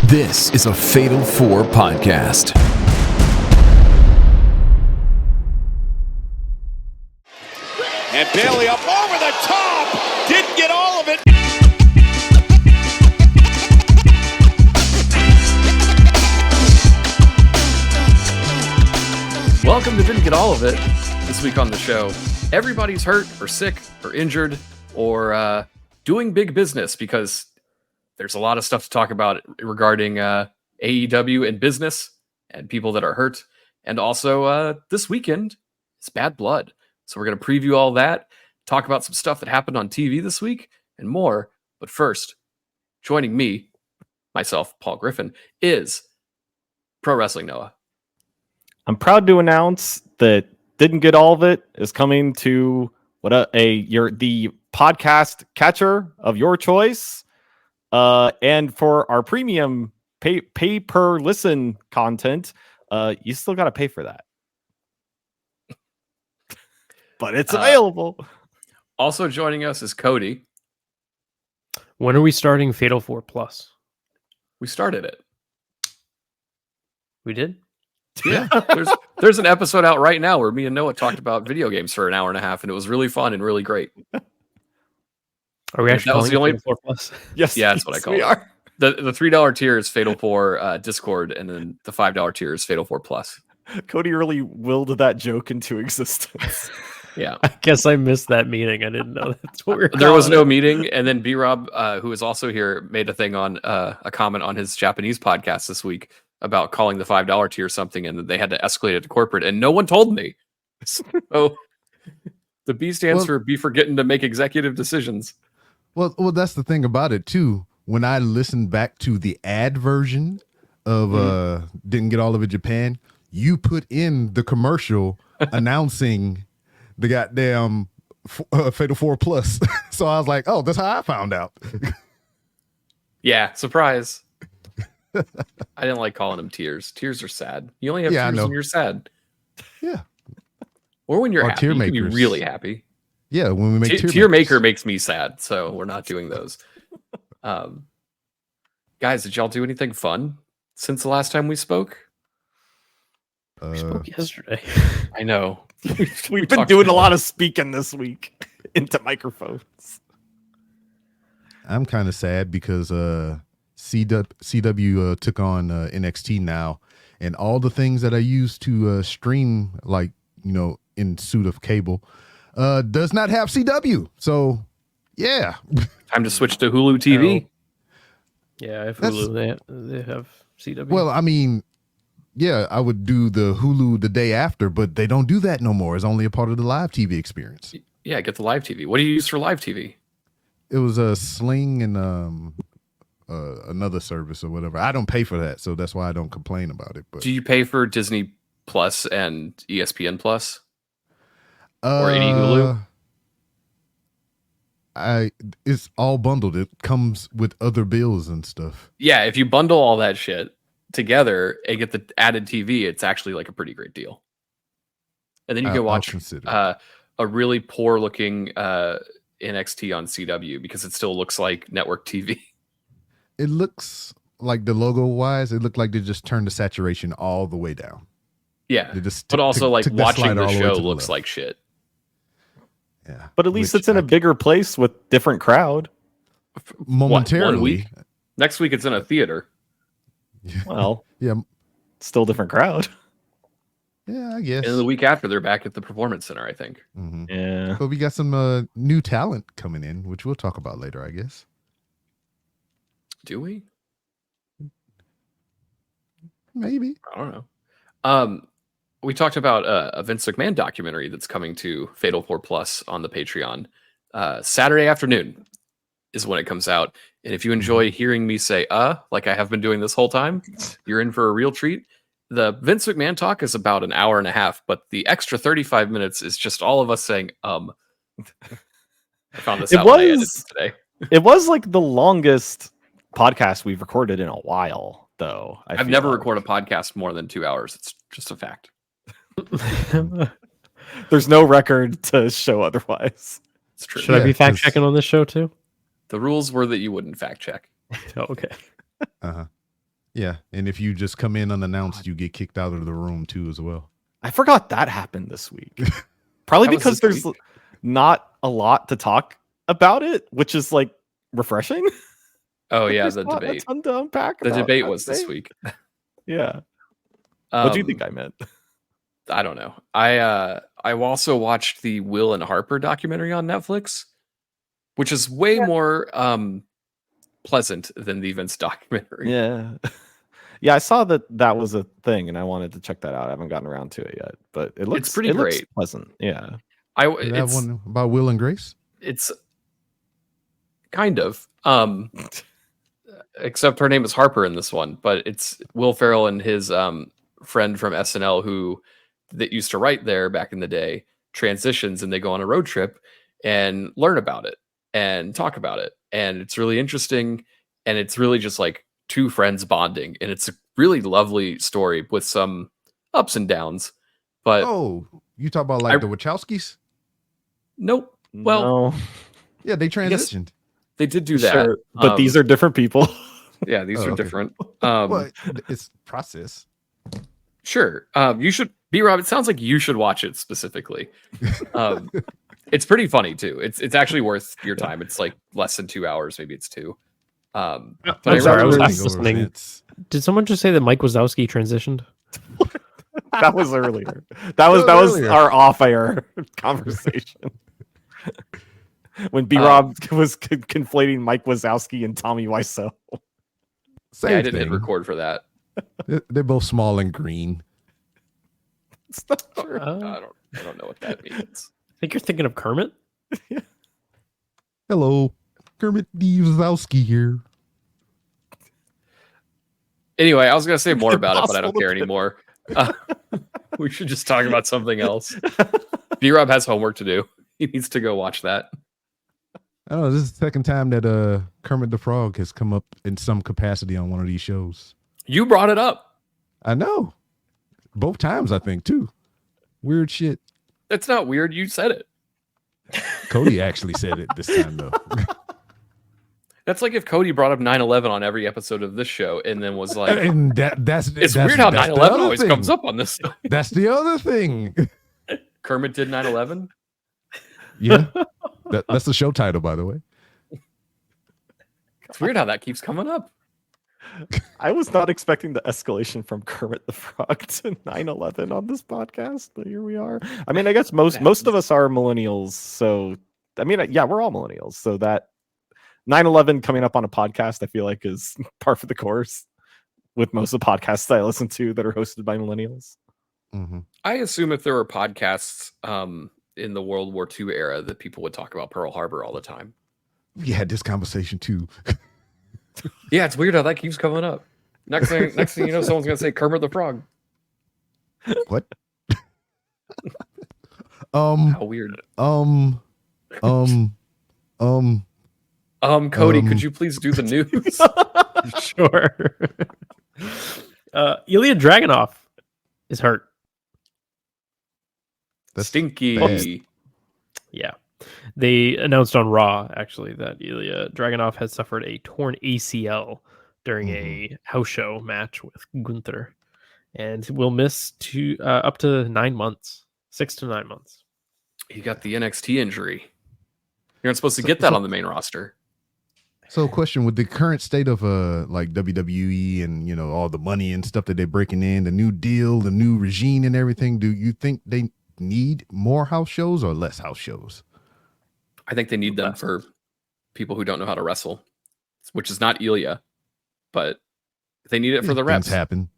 This is a Fatal 4 podcast. And Bailey up over the top. Didn't get all of it. Welcome to Didn't Get All of It. This week on the show, everybody's hurt or sick or injured or doing big business because there's a lot of stuff to talk about regarding AEW and business and people that are hurt. And also this weekend is Bad Blood. So we're going to preview all that, talk about some stuff that happened on TV this week and more. But first, joining me, myself, Paul Griffin, is Pro Wrestling Noah. I'm proud to announce that Didn't Get All of It is coming to the podcast catcher of your choice. And for our premium pay per listen content, you still got to pay for that. But it's available. Also joining us is Cody. When are we starting Fatal 4 Plus? We started it. We did? Yeah. There's an episode out right now where me and Noah talked about video games for an hour and a half, and it was really fun and really great. Are we actually calling it Fatal 4 Plus? Yes. Yeah, that's what I call it. Are. The $3 tier is Fatal 4 Discord, and then the $5 tier is Fatal 4 Plus. Cody really willed that joke into existence. Yeah. I guess I missed that meeting. I didn't know that's what we were There was no calling meeting, and then B-Rob, who is also here, made a thing on a comment on his Japanese podcast this week about calling the $5 tier something, and they had to escalate it to corporate, and no one told me. So the B stands for be forgetting to make executive decisions. Well, that's the thing about it too. When I listened back to the ad version of Didn't Get All of It Japan, you put in the commercial announcing the goddamn Fatal 4 Plus. So I was like, oh, that's how I found out. Yeah, surprise. I didn't like calling them tiers. Tiers are sad. You only have tiers when you're sad. Yeah. Or when you're Or happy. tier You can be makers. really happy. Yeah, when we make Tier maker makes me sad, so we're not doing those. Guys, did y'all do anything fun since the last time we spoke? We spoke yesterday. I know. We've been doing a lot of speaking this week into microphones. I'm kind of sad because CW took on NXT now, and all the things that I used to stream, like, in suit of cable, does not have CW. So, yeah. Time to switch to Hulu TV. Yeah, I have Hulu. They have CW. Well, I mean, yeah, I would do the Hulu the day after, but they don't do that no more. It's only a part of the live TV experience. Yeah, get the live TV. What do you use for live TV? It was a Sling and another service or whatever. I don't pay for that, so that's why I don't complain about it. But Do you pay for Disney Plus and ESPN Plus? Or any Hulu? It's all bundled. It comes with other bills and stuff. Yeah, if you bundle all that shit together and get the added TV, it's actually like a pretty great deal. And then you can watch a really poor looking NXT on CW because it still looks like network TV. It looks like, the logo wise, it looked like they just turned the saturation all the way down. Yeah, They just but also like took that watching slider the all way show to the looks left. like shit. Yeah, But at least Which it's in a bigger place with different crowd. momentarily. 1 week? Next week it's in a theater. Well, Yeah, still different crowd. yeah, I guess. And the week after they're back at the Performance Center, I think. Mhm. Yeah. But we got some new talent coming in, which we'll talk about later, I guess. Do we? Maybe. I don't know. We talked about a Vince McMahon documentary that's coming to Fatal 4 Plus on the Patreon. Saturday afternoon is when it comes out. And if you enjoy hearing me say like I have been doing this whole time, you're in for a real treat. The Vince McMahon talk is about an hour and a half, but the extra 35 minutes is just all of us saying I found this out when I edited today. It was like the longest podcast we've recorded in a while, though. I've never recorded a podcast more than 2 hours. It's just a fact. There's no record to show otherwise. It's true. Should I be fact checking on this show too? The rules were that you wouldn't fact check. Oh, okay. Uh-huh. Yeah, and if you just come in unannounced, you get kicked out of the room too as well. I forgot that happened this week. Probably That was because this there's week. not a lot to talk about it, which is like refreshing. Oh yeah, There's the not a debate. ton to unpack The about debate that was this today. week. Yeah. What do you think I meant? I don't know. I also watched the Will and Harper documentary on Netflix, which is way more pleasant than the Vince documentary. Yeah. Yeah, I saw that was a thing, and I wanted to check that out. I haven't gotten around to it yet, but it looks pretty looks great. pleasant. Yeah. Did that one about Will and Grace? It's kind of except her name is Harper in this one, but it's Will Ferrell and his friend from SNL that used to write there back in the day transitions, and they go on a road trip and learn about it and talk about it, and it's really interesting, and it's really just like two friends bonding, and it's a really lovely story with some ups and downs. But Oh, you talk about like the Wachowskis? nope. Well, no. Yeah, they transitioned. they did do that, Sure, but these are different people. yeah, these are okay. different. Well, it's process. Sure. You should be Rob. It sounds like you should watch it specifically. It's pretty funny too. It's actually worth your time. It's like less than 2 hours. Maybe it's 2. But I'm sorry, I was really just go over listening. Vince. Did someone just say that Mike Wazowski transitioned? That was earlier. That was earlier. our off-air conversation. When B Rob was conflating Mike Wazowski and Tommy Wiseau. Same yeah, I didn't hit thing. record for that. They're both small and green. It's not true. I don't know what that means. I think you're thinking of Kermit. Hello, Kermit D. Wazowski here. Anyway, I was gonna say more about it, but I don't Impossible care to pick. anymore. We should just talk about something else. B Rob has homework to do. He needs to go watch that. I don't know. This is the second time that Kermit the Frog has come up in some capacity on one of these shows. You brought it up. I know. Both times, I think, too. Weird shit. That's not weird. You said it. Cody actually said it this time, though. That's like if Cody brought up 9/11 on every episode of this show and then was like, And that's it's weird how that's the 9/11 other always thing. comes up on this. That's the other thing. Kermit did 9/11. Yeah. That's the show title, by the way. It's weird how that keeps coming up. I was not expecting the escalation from Kermit the Frog to 9/11 on this podcast, but here we are. I mean, I guess most of us are millennials, so I mean, yeah, we're all millennials. So that 9/11 coming up on a podcast, I feel like is par for the course with most of the podcasts that I listen to that are hosted by millennials. Mm-hmm. I assume if there were podcasts in the World War II era that people would talk about Pearl Harbor all the time. We had this conversation, too. Yeah, it's weird how that keeps coming up. Next thing you know, someone's gonna say Kermit the Frog. What? How weird. Cody, could you please do the news? Sure. Ilya Dragunov is hurt. That's Stinky. bad. Yeah. They announced on Raw, actually, that Ilya Dragunov had suffered a torn ACL during a house show match with Gunther and will miss up to 9 months, 6 to 9 months. He got the NXT injury. You're not supposed to get that on the main roster. So, question: with the current state of like WWE and all the money and stuff that they're breaking in, the new deal, the new regime, and everything, do you think they need more house shows or less house shows? I think they need them for people who don't know how to wrestle, which is not Ilya, but they need it for the reps. Things happen.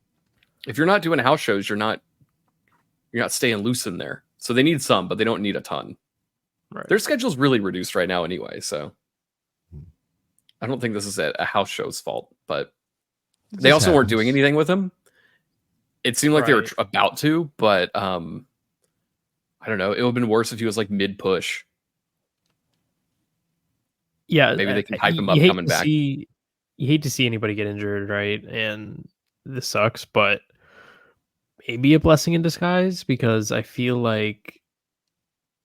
If you're not doing house shows, you're not staying loose in there. So they need some, but they don't need a ton. Right. Their schedule's really reduced right now anyway, so I don't think this is a house show's fault, but they also weren't doing anything with him. It seemed like they were about to, but I don't know. It would have been worse if he was like mid-push. Yeah, Maybe they can hype him up coming back. You hate to see anybody get injured, right? And this sucks, but maybe a blessing in disguise, because I feel like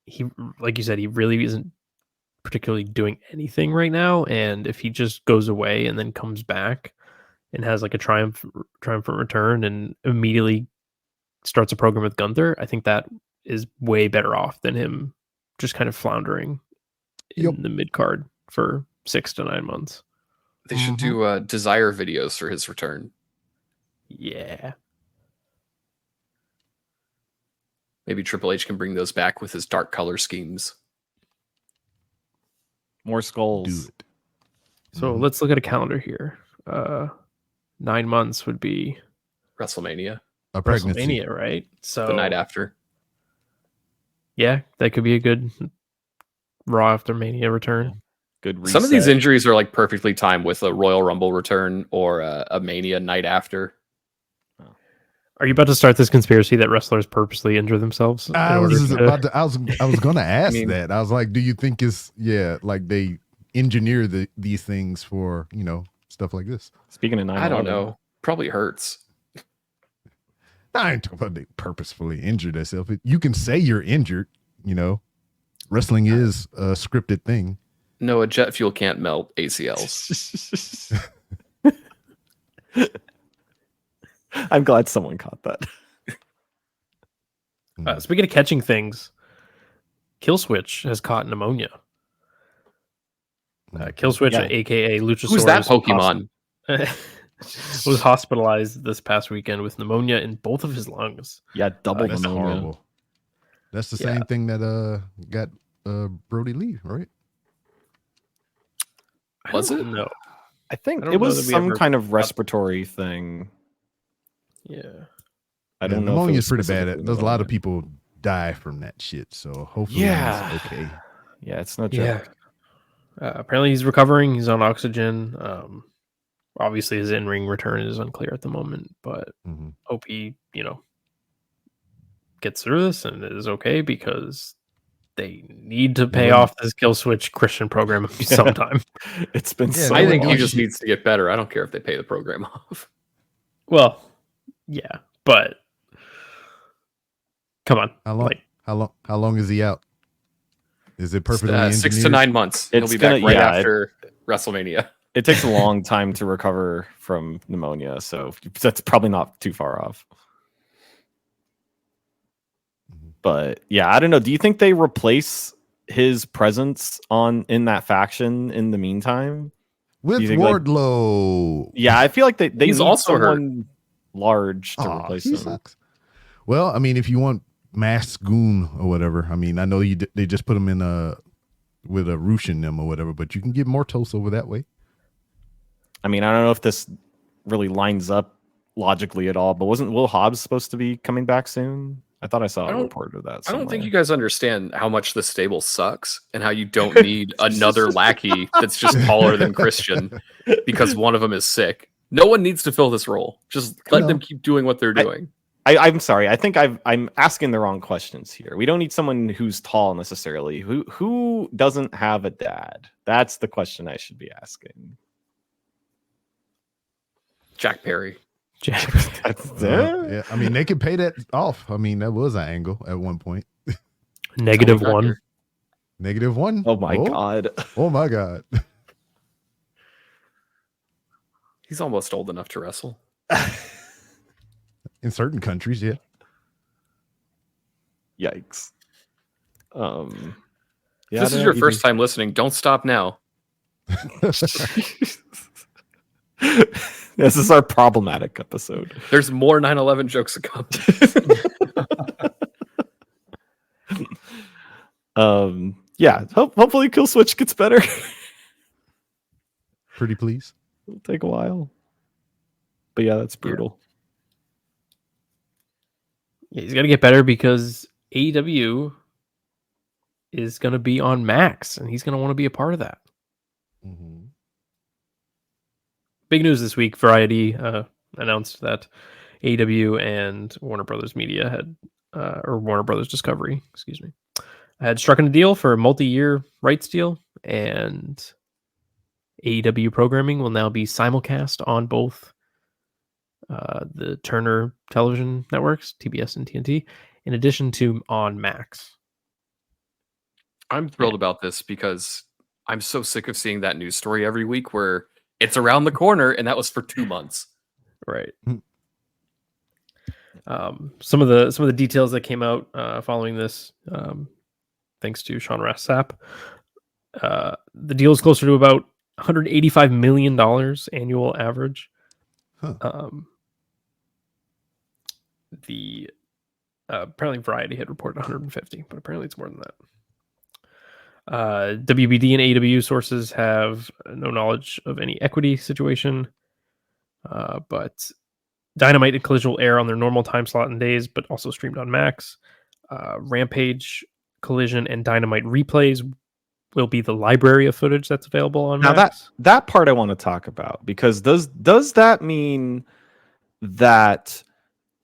he, like you said, he really isn't particularly doing anything right now. And if he just goes away and then comes back, and has like a triumphant return and immediately starts a program with Gunther, I think that is way better off than him just kind of floundering in the mid card for 6 to 9 months. They should do desire videos for his return. Yeah. Maybe Triple H can bring those back with his dark color schemes. More skulls. Do it. So let's look at a calendar here. 9 months would be WrestleMania, A pregnancy. WrestleMania, right? So the night after. yeah, that could be a good Raw after Mania return. Good reset. Some of these injuries are like perfectly timed with a Royal Rumble return or a Mania night after. Are you about to start this conspiracy that wrestlers purposely injure themselves? I was going to ask mean- that. I was like, do you think like they engineer these things for, stuff like this? Speaking of 9/11, I don't know. Probably hurts. I ain't talking about they purposefully injured themselves. You can say you're injured, Wrestling is a scripted thing. No, a jet fuel can't melt ACLs. I'm glad someone caught that. Speaking of catching things, Killswitch has caught pneumonia. Killswitch, aka Luchasaurus, Who's that Pokemon? was hospitalized this past weekend with pneumonia in both of his lungs. Yeah, double That's pneumonia. horrible. That's the same thing that got Brody Lee, right? Was it? No. I think I don't it know was that we some ever kind of respiratory thing. Yeah. I don't know. If it Pneumonia was is pretty bad. specifically There's a lot of pneumonia. people die from that shit. So hopefully Yeah. he's okay. Yeah, it's no joke. Apparently he's recovering. He's on oxygen. Obviously his in-ring return is unclear at the moment, but hope he, gets through this and is okay because they need to pay off this Kill Switch Christian program sometime. It's been so I think he long. just needs to get better. I don't care if they pay the program off. Well, yeah, but come on. How long is he out? Is it perfectly 6 to engineered? 9 months. He'll It's be back gonna- right yeah, after WrestleMania. It takes a long time to recover from pneumonia, so that's probably not too far off. But yeah, I don't know. Do you think they replace his presence in that faction in the meantime? With you think, like- Wardlow. Yeah, I feel like they He's need also hurt. someone large to replace he him. sucks. Well, I mean, if you want Masked Goon or whatever, I mean, I know they just put him in with a Roosh in them or whatever, but you can get Mortos over that way. I mean, I don't know if this really lines up logically at all, but wasn't Will Hobbs supposed to be coming back soon? I thought I saw a report of that. I don't think somewhere. you guys understand how much the stable sucks and how you don't need another lackey that's just taller than Christian because one of them is sick. No one needs to fill this role. Just let them keep doing what they're doing. I'm sorry. I think I'm asking the wrong questions here. We don't need someone who's tall necessarily. Who doesn't have a dad? That's the question I should be asking. Jack Perry. Yeah, I mean, they could pay that off. I mean, that was an angle at one point. -1. -1. Oh my god. Oh my god. He's almost old enough to wrestle. In certain countries, yeah. Yikes. Yeah, If this is your first time listening, don't stop now. This is our problematic episode. There's more 9/11 jokes to come. Yeah. Hopefully, Kill Switch gets better. Pretty please. It'll take a while, but yeah, that's brutal. Yeah, he's got to get better because AEW is going to be on Max, and he's going to want to be a part of that. Big news this week. Variety announced that AEW and Warner Brothers Media or Warner Brothers Discovery, excuse me, had struck a deal for a multi-year rights deal, and AEW programming will now be simulcast on both the Turner television networks, TBS and TNT, in addition to on Max. I'm thrilled about this because I'm so sick of seeing that news story every week where it's around the corner, and that was for 2 months. Right. Some of the details that came out following this, thanks to Sean Rassap, the deal is closer to about $185 million annual average. Huh. The apparently Variety had reported 150, but apparently it's more than that. WBD and AEW sources have no knowledge of any equity situation, but Dynamite and Collision will air on their normal time slot and days, but also streamed on Max. Rampage, Collision, and Dynamite replays will be the library of footage that's available on Now Max. that part I want to talk about, because does that mean that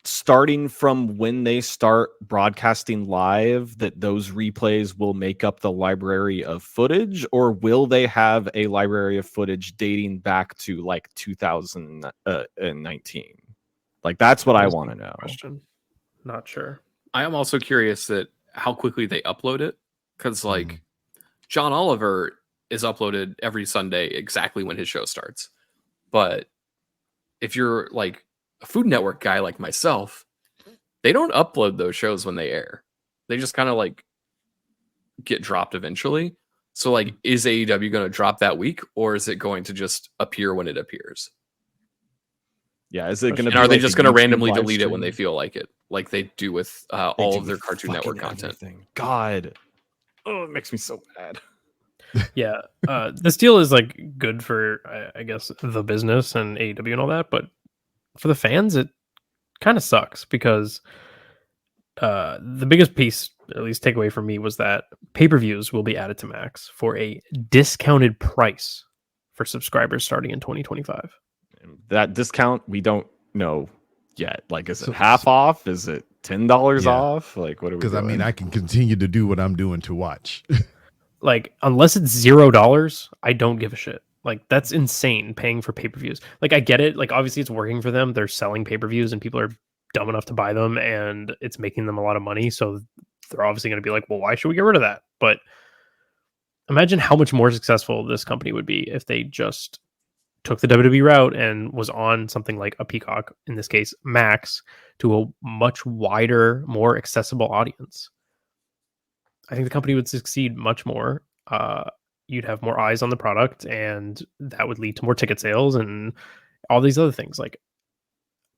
starting from when they start broadcasting live, that those replays will make up the library of footage, or will they have a library of footage dating back to like 2019? Like, that's what I want to know. Question. Not sure. I am also curious that how quickly they upload it, because like John Oliver is uploaded every Sunday exactly when his show starts. But if you're like a Food Network guy like myself, they don't upload those shows when they air. They just kind of like get dropped eventually. So like, is AEW going to drop that week, or is it going to just appear when it appears? Yeah, is it going to? And are they just going to randomly live delete it stream? when they feel like it, like they do with all of their Cartoon Network content? Everything. God, oh, it makes me so mad. Yeah, this deal is like good for I guess the business and AEW and all that, but for the fans, it kind of sucks because the biggest piece, at least takeaway from me, was that pay-per-views will be added to Max for a discounted price for subscribers starting in 2025. That discount, we don't know yet. Like, is it half off? Is it $10 off? Like, what are we doing? Because I mean, I can continue to do what I'm doing to watch. Like, unless it's $0, I don't give a shit. Like, that's insane, paying for pay-per-views. Like, I get it. Like, obviously it's working for them. They're selling pay-per-views and people are dumb enough to buy them, and it's making them a lot of money. So they're obviously going to be like, well, why should we get rid of that? But imagine how much more successful this company would be if they just took the WWE route and was on something like a Peacock, in this case, Max, to a much wider, more accessible audience. I think the company would succeed much more. You'd have more eyes on the product, and that would lead to more ticket sales and all these other things. Like,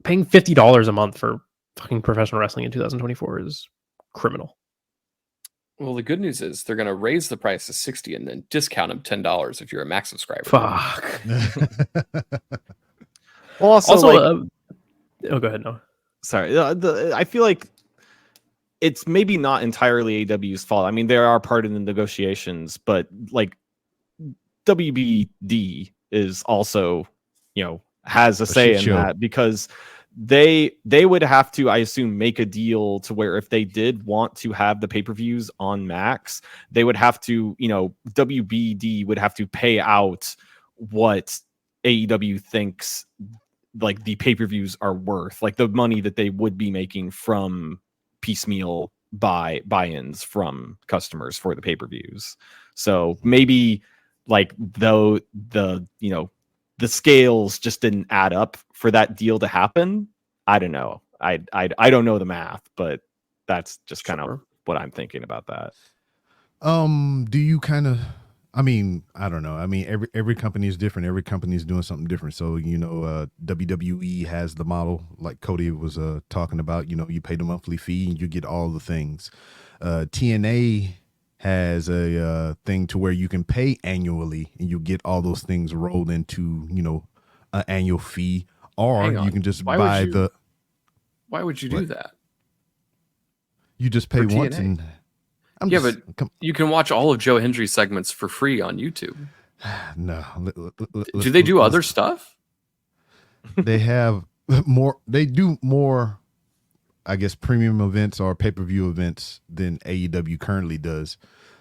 paying $50 a month for fucking professional wrestling in 2024 is criminal. Well, the good news is they're going to raise the price to $60 and then discount them $10 if you're a Max subscriber. Fuck. Well, also like, oh, go ahead. No. sorry. I feel like it's maybe not entirely AW's fault. I mean, they are part of the negotiations, but like WBD is also, has a say in that, because they would have to, I assume, make a deal to where if they did want to have the pay-per-views on Max, they would have to, WBD would have to pay out what AEW thinks like the pay-per-views are worth, like the money that they would be making from piecemeal buy-ins from customers for the pay-per-views. So maybe like though the scales just didn't add up for that deal to happen. I don't know. I don't know the math, but that's just kind of what I'm thinking about that. Do you kind of, I mean, I don't know. I mean, every company is different. Every company is doing something different. So, WWE has the model like Cody was talking about, you pay the monthly fee and you get all the things. TNA has a thing to where you can pay annually and you get all those things rolled into, an annual fee, or you can just buy the. Why would you do that? You just pay once and. But you can watch all of Joe Hendry's segments for free on YouTube. No. Do they do other stuff? They have more. They do more, I guess, premium events or pay-per-view events than AEW currently does.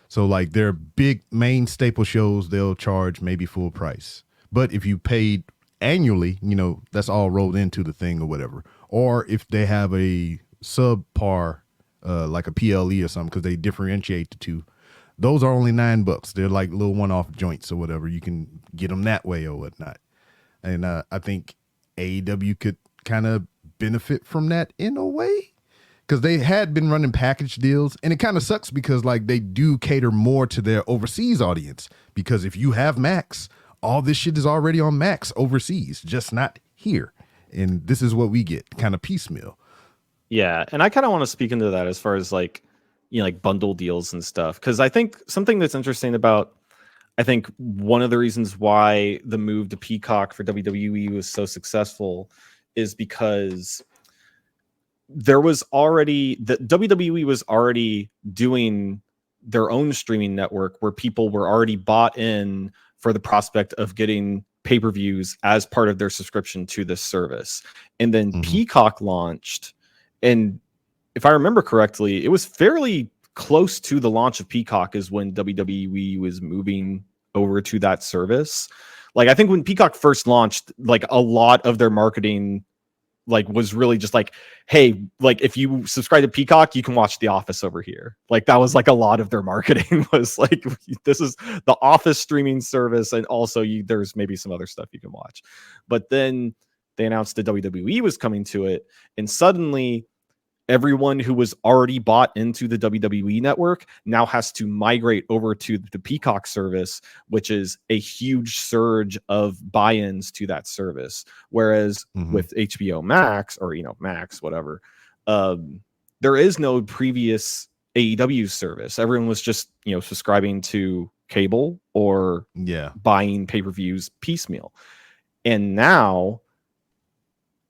So like their big main staple shows, they'll charge maybe full price. But if you paid annually, that's all rolled into the thing or whatever. Or if they have a subpar, like a PLE or something, because they differentiate the two, those are only $9. They're like little one-off joints or whatever. You can get them that way or whatnot. And I think AEW could kind of benefit from that in a way, because they had been running package deals, and it kind of sucks because like they do cater more to their overseas audience, because if you have Max, all this shit is already on Max overseas, just not here. And this is what we get, kind of piecemeal. Yeah, and I kind of want to speak into that as far as like, like bundle deals and stuff, because I think something that's interesting about, I think one of the reasons why the move to Peacock for WWE was so successful is because there was already the WWE was already doing their own streaming network where people were already bought in for the prospect of getting pay-per-views as part of their subscription to this service. And then Peacock launched, and if I remember correctly, it was fairly close to the launch of Peacock is when WWE was moving over to that service. Like, I think when Peacock first launched, like a lot of their marketing like was really just like, hey, like if you subscribe to Peacock, you can watch The Office over here. Like that was like a lot of their marketing was like, this is the Office streaming service, and also there's maybe some other stuff you can watch. But then they announced the WWE was coming to it, and suddenly everyone who was already bought into the WWE network now has to migrate over to the Peacock service, which is a huge surge of buy-ins to that service. Whereas with HBO Max, or, Max, whatever, there is no previous AEW service. Everyone was just, subscribing to cable or buying pay-per-views piecemeal. And now,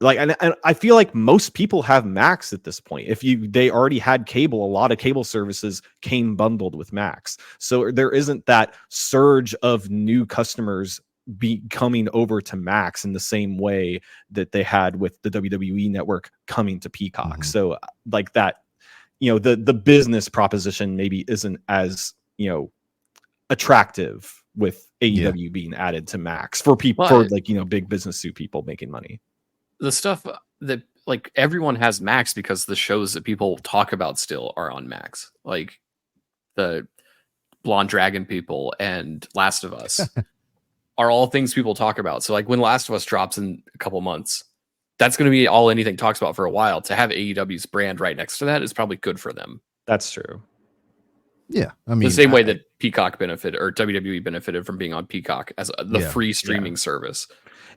like, and I feel like most people have Max at this point. If they already had cable, a lot of cable services came bundled with Max. So there isn't that surge of new customers coming over to Max in the same way that they had with the WWE network coming to Peacock. So like that, the business proposition maybe isn't as, attractive with AEW being added to Max for people, for like, big business suit people making money. The stuff that like everyone has Max because the shows that people talk about still are on Max, like the Blonde Dragon people and Last of Us are all things people talk about. So like when Last of Us drops in a couple months, that's going to be all anything talks about for a while. To have AEW's brand right next to that is probably good for them. That's true. Yeah, I mean, the same way that Peacock benefited, or WWE benefited from being on Peacock as the free streaming service.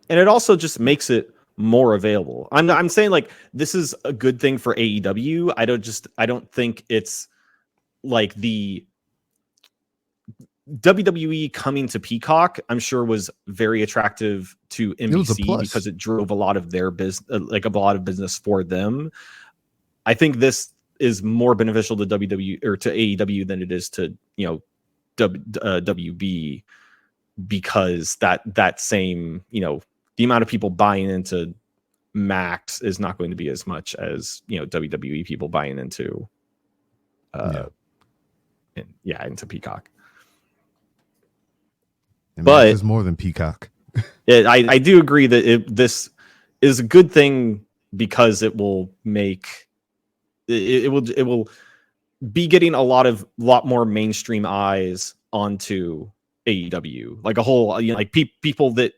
And it also just makes it more available. I'm saying like this is a good thing for AEW. I don't think it's like the WWE coming to Peacock, I'm sure was very attractive to NBC because it drove a lot of their business, like a lot of business for them. I think this is more beneficial to WWE or to AEW than it is to, WB, because that same, the amount of people buying into Max is not going to be as much as, WWE people buying into, into Peacock. And but Max is more than Peacock. I do agree that this is a good thing because it will make it will be getting a lot more mainstream eyes onto AEW, like a whole, like people that,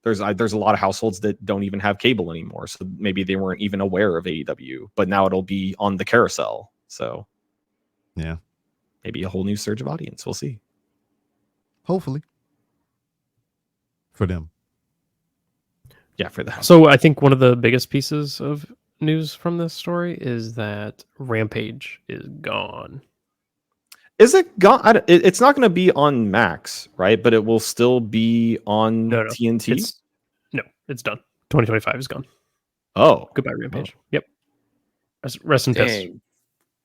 there's a lot of households that don't even have cable anymore, so maybe they weren't even aware of AEW, but now it'll be on the carousel. So yeah, maybe a whole new surge of audience. We'll see. Hopefully for them. Yeah, for them. So I think one of the biggest pieces of news from this story is that Rampage is gone. Is it gone? It's not going to be on Max, right? But it will still be on TNT? It's done. 2025 is gone. Oh. Goodbye, Rampage. Oh. Yep. Rest in peace.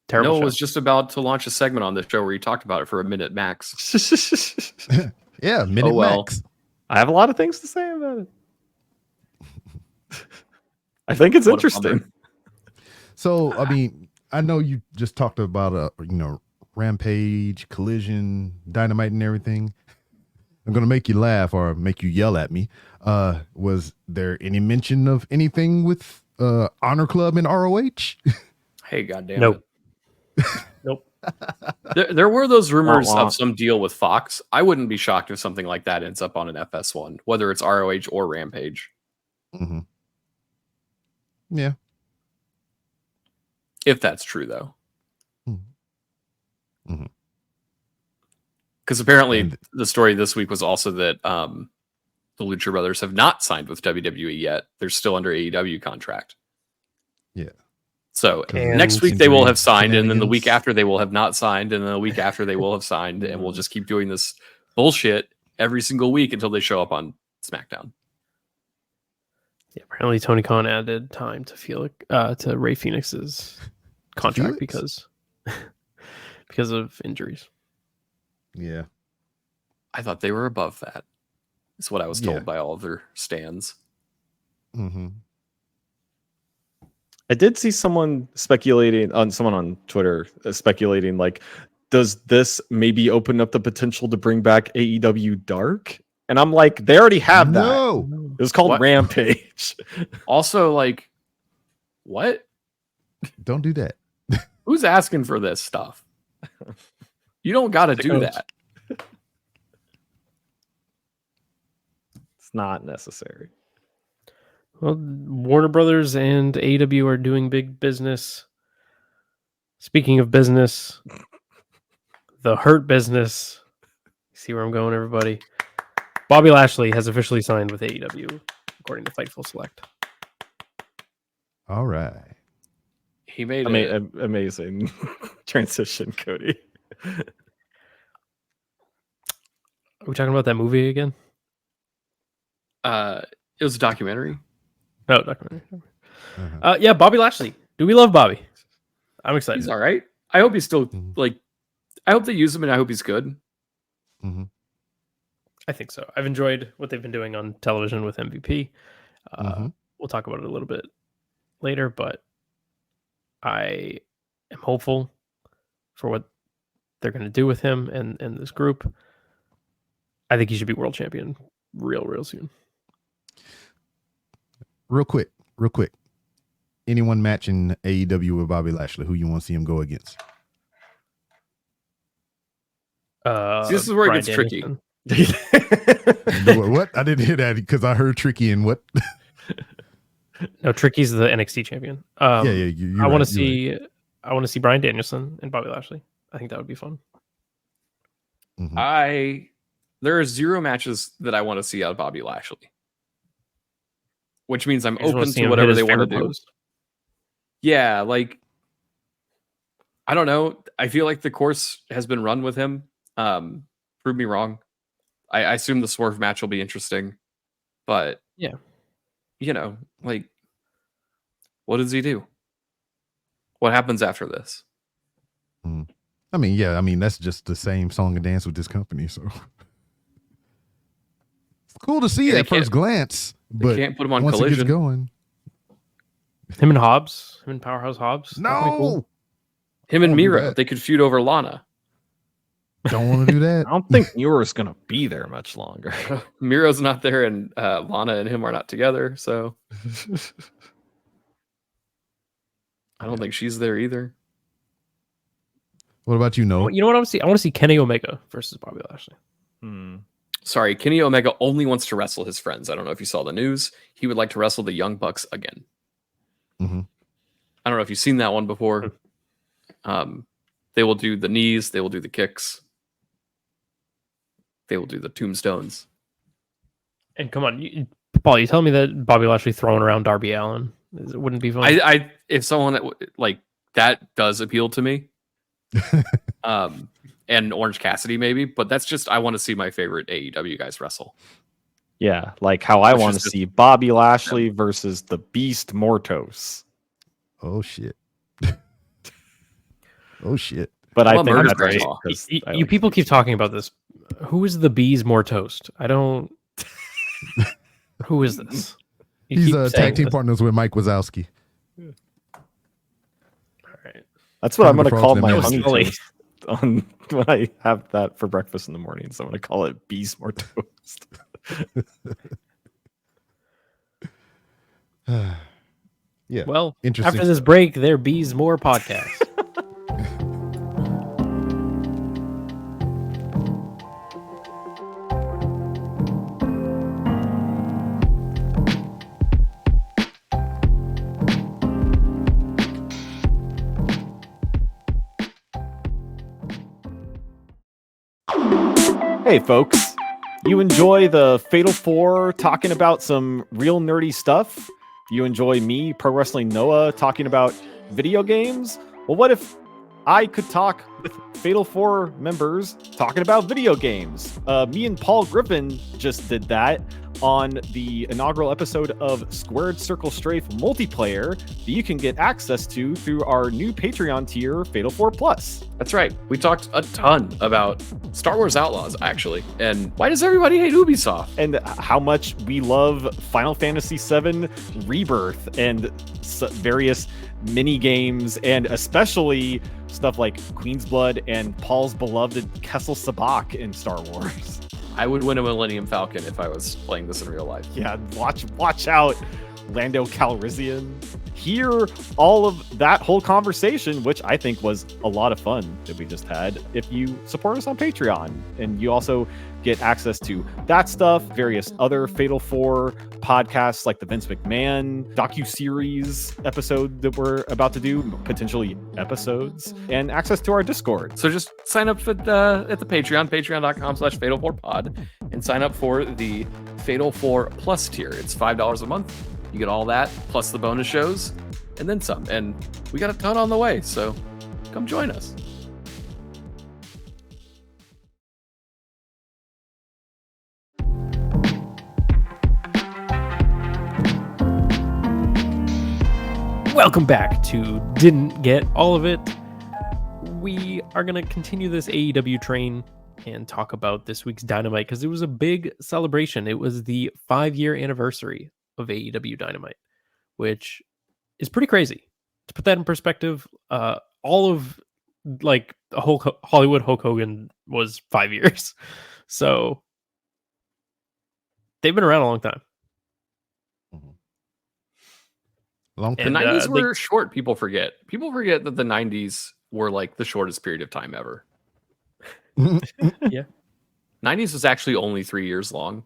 Terrible Noah show. was just about to launch a segment on this show where he talked about it for a minute max. Yeah, minute max. I have a lot of things to say about it. I think it's interesting. So, I mean, I know you just talked about Rampage, Collision, Dynamite, and everything. I'm gonna make you laugh or make you yell at me. Was there any mention of anything with Honor Club and ROH? Hey, goddamn! Nope. It. Nope. There were those rumors Wah, wah. of some deal with Fox. I wouldn't be shocked if something like that ends up on an FS1, whether it's ROH or Rampage. Mm-hmm. Yeah. If that's true, though. Mm-hmm. Because apparently the story this week was also that the Lucha Brothers have not signed with WWE yet. They're still under AEW contract. Yeah. So And next week they will have signed, and then the shenanigans. week after they will have not signed, and then the week after they will have signed, and we'll just keep doing this bullshit every single week until they show up on SmackDown. Yeah, apparently Tony Khan added time to to Ray Phoenix's contract Felix? because of injuries. Yeah. I thought they were above that. Is what I was told Yeah. by all of their stands. Mm-hmm. I did see someone on Twitter speculating, like, does this maybe open up the potential to bring back AEW Dark? And I'm like, they already have that. No. It was called What? Rampage. Also, like, what? Don't do that. Who's asking for this stuff? You don't got to The do coach. that. It's not necessary. Well, Warner Brothers and AEW are doing big business. Speaking of business, the Hurt Business. See where I'm going, everybody? Bobby Lashley has officially signed with AEW, according to Fightful Select. All right. He made Amazing transition, Cody. Are we talking about that movie again? it was a documentary. No, documentary. Uh-huh. Yeah, Bobby Lashley. Do we love Bobby? I'm excited. He's all right. I hope he's still Mhm. like. I hope they use him, and I hope he's good. Mm-hmm. I think so. I've enjoyed what they've been doing on television with MVP. Mhm. We'll talk about it a little bit later, but I am hopeful for what they're going to do with him and this group. I think he should be world champion real soon. Real quick. Anyone matching AEW with Bobby Lashley, who you want to see him go against? See, this is where it Bryan gets tricky. Danielson. What? I didn't hear that because I heard Tricky and what? No, Tricky's the NXT champion. Yeah. I want to see. I want to see Bryan Danielson and Bobby Lashley. I think that would be fun. Mhm. There are 0 matches that I want to see out of Bobby Lashley, which means I'm I just wanna open see to him whatever hit they his want to favorite do. pose. Yeah, like I don't know. I feel like the course has been run with him. Prove me wrong. I assume the Swerve match will be interesting, but Yeah. like, what does he do? What happens after this? I mean, that's just the same song and dance with this company. So it's cool to see Yeah, they at first glance, but can't put him on once it Collision. gets going, Him and Hobbs. Him and Powerhouse Hobbs. That'd be no, cool. Him and Don't do Miro, that. they could feud over Lana. don't want to do that. I don't think Muir's going to be there much longer. Miro's not there, and Lana and him are not together, so I don't think she's there either. What about you, Noah? You know what I want to see? I want to see Kenny Omega versus Bobby Lashley. Sorry, Kenny Omega only wants to wrestle his friends. I don't know if you saw the news. He would like to wrestle the Young Bucks again. Mhm. I don't know if you've seen that one before. They will do the knees. They will do the kicks. They will do the tombstones. And come on, Paul, you telling me that Bobby Lashley throwing around Darby Allin wouldn't be fun? I if someone like that does appeal to me, and Orange Cassidy maybe, but that's just I want to see my favorite AEW guys wrestle. Yeah, like how I Which want is to just- see Bobby Lashley versus the Beast Mortos. Oh shit. Oh shit. But Well, I think Murder's that's right. Grandma. 'cause You I like people keep talking about this. Who is the Bees more toast? I don't. Who is this? You He's keep tag saying team this. partners with Mike Wazowski. All right. That's what I'm going to Frogs call that my never honey sleep. toast on when I have that for breakfast in the morning. So I'm going to call it Beast Mortos. Yeah. Well, Interesting after this break, there Bees more podcast. Hey, folks. You enjoy the Fatal 4 talking about some real nerdy stuff? You enjoy me, Pro Wrestling Noah, talking about video games? Well, what if I could talk with Fatal 4 members talking about video games? Me and Paul Griffin just did that on the inaugural episode of Squared Circle Strafe multiplayer that you can get access to through our new Patreon tier, Fatal 4 Plus. That's right. We talked a ton about Star Wars Outlaws, actually. And why does everybody hate Ubisoft? And how much we love Final Fantasy VII Rebirth and various mini games, and especially stuff like Queen's Blood and Paul's beloved Kessel Sabak in Star Wars. I would win a Millennium Falcon if I was playing this in real life. Yeah, watch out, Lando Calrissian. Hear all of that whole conversation, which I think was a lot of fun that we just had, if you support us on Patreon. And you also get access to that stuff, various other Fatal 4 podcasts like the Vince McMahon docu-series episode that we're about to do, potentially episodes, and access to our Discord. So just sign up at the Patreon, patreon.com/Fatal4Pod, and sign up for the Fatal 4 Plus tier. It's $5 a month. You get all that, plus the bonus shows, and then some. And we got a ton on the way, so come join us. Welcome back to Didn't Get All of It. We are going to continue this AEW train and talk about this week's Dynamite because it was a big celebration. It was the 5-year anniversary of AEW Dynamite, which is pretty crazy. To put that in perspective, all of like Hollywood Hulk Hogan was 5 years. So they've been around a long time. Long The time. 90s were short, people forget. People forget that the 90s were like the shortest period of time ever. Yeah. 90s was actually only 3 years long,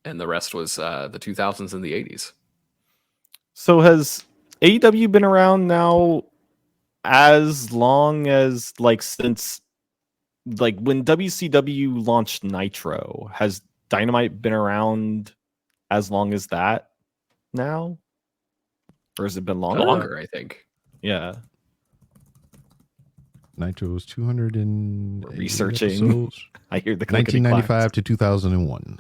and the rest was the 2000s and the 80s. So has AEW been around now as long as since when WCW launched Nitro? Has Dynamite been around as long as that now? Or has it been longer? Longer, I think. Yeah. Nitro was 200 and Researching. episodes. I hear the 1995 to 2001.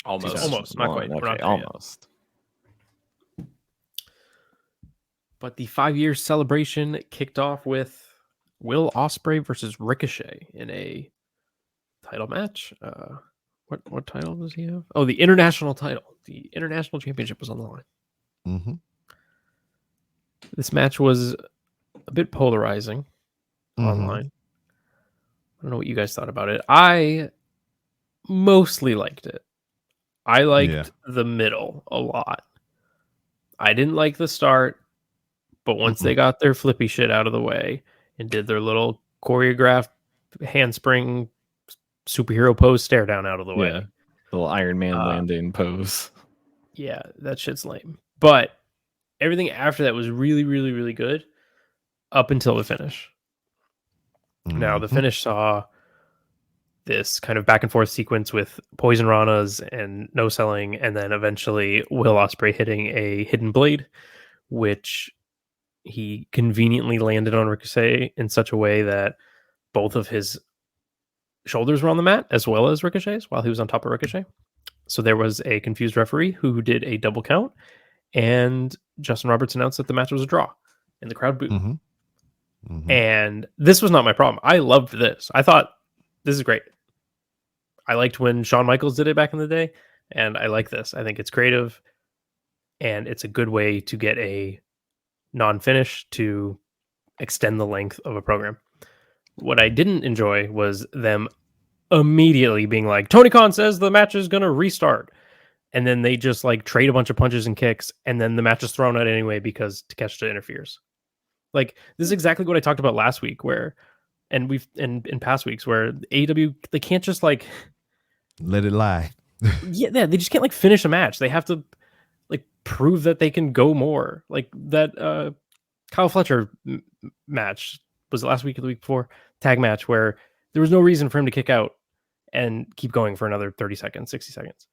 Almost. Not quite. We're not Okay, there yet. almost. But the 5-year celebration kicked off with Will Ospreay versus Ricochet in a title match. What title does he have? Oh, the international title. The international championship was on the line. Mm-hmm. This match was a bit polarizing online. I don't know what you guys thought about it. I mostly liked it. I liked the middle a lot. I didn't like the start, but once they got their flippy shit out of the way and did their little choreographed handspring superhero pose stare down out of the way. Yeah. Little Iron Man landing pose. Yeah, that shit's lame. But everything after that was really, really, really good up until the finish. Now, the finish saw this kind of back and forth sequence with Poison Ranas and no selling, and then eventually Will Ospreay hitting a hidden blade, which he conveniently landed on Ricochet in such a way that both of his shoulders were on the mat as well as Ricochet's while he was on top of Ricochet. So there was a confused referee who did a double count, and Justin Roberts announced that the match was a draw, and the crowd booed. And this was not my problem. I loved this. I thought, this is great. I liked when Shawn Michaels did it back in the day, and I like this. I think it's creative, and it's a good way to get a non-finish to extend the length of a program. What I didn't enjoy was them immediately being like, Tony Khan says the match is going to restart. And then they just trade a bunch of punches and kicks, and then the match is thrown out anyway because Takeshita interferes. This is exactly what I talked about last week, and we've in past weeks where AEW, they can't just let it lie. they just can't finish a match. They have to prove that they can go more. That Kyle Fletcher match was it last week or the week before, tag match where there was no reason for him to kick out, and keep going for another 30 seconds, 60 seconds.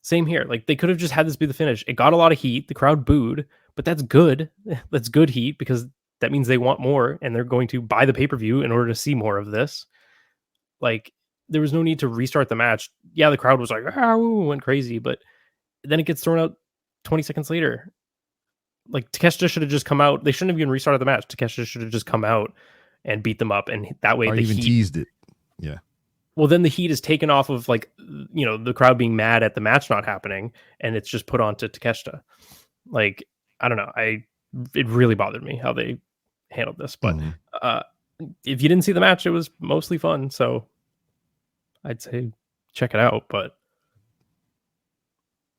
Same here. Like, they could have just had this be the finish. It got a lot of heat. The crowd booed, but that's good. That's good heat, because that means they want more and they're going to buy the pay-per-view in order to see more of this. Like, there was no need to restart the match. Yeah, the crowd was like, went crazy, but then it gets thrown out 20 seconds later. Like, Takeshita should have just come out. They shouldn't have even restarted the match. Takeshita should have just come out and beat them up, and that way or the even heat teased it. Yeah. Well, then the heat is taken off of, like, you know, the crowd being mad at the match not happening, and it's just put onto Takeshita. Like, I don't know. It really bothered me how they handled this. But if you didn't see the match, it was mostly fun. So I'd say check it out. But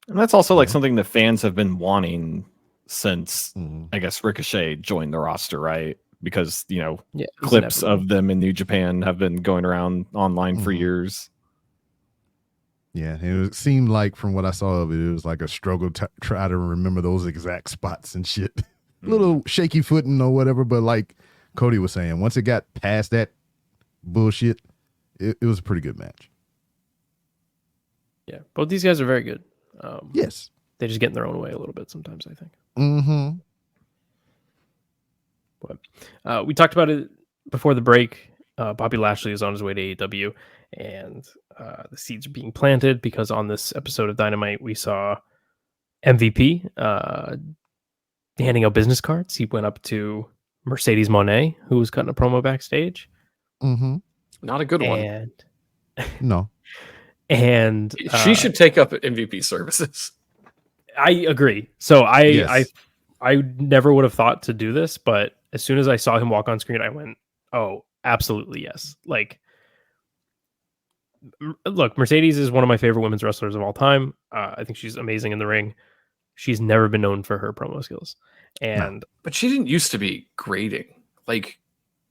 and that's also like something that fans have been wanting since I guess Ricochet joined the roster, right? Because, you know, clips of them in New Japan have been going around online for years. Yeah, it seemed like, from what I saw of it, it was like a struggle to try to remember those exact spots and shit. Little shaky footing or whatever, but like Cody was saying, once it got past that bullshit, it was a pretty good match. Yeah, both these guys are very good. Yes. They just get in their own way a little bit sometimes, I think. Mm-hmm. But we talked about it before the break. Bobby Lashley is on his way to AEW, and the seeds are being planted because on this episode of Dynamite, we saw MVP handing out business cards. He went up to Mercedes Moné, who was cutting a promo backstage. Mm-hmm. Not a good one. No. And she should take up MVP services. I agree. So I never would have thought to do this, but as soon as I saw him walk on screen, I went, oh, absolutely yes. Like, look, Mercedes is one of my favorite women's wrestlers of all time. I think she's amazing in the ring. She's never been known for her promo skills. But she didn't used to be grating. Like,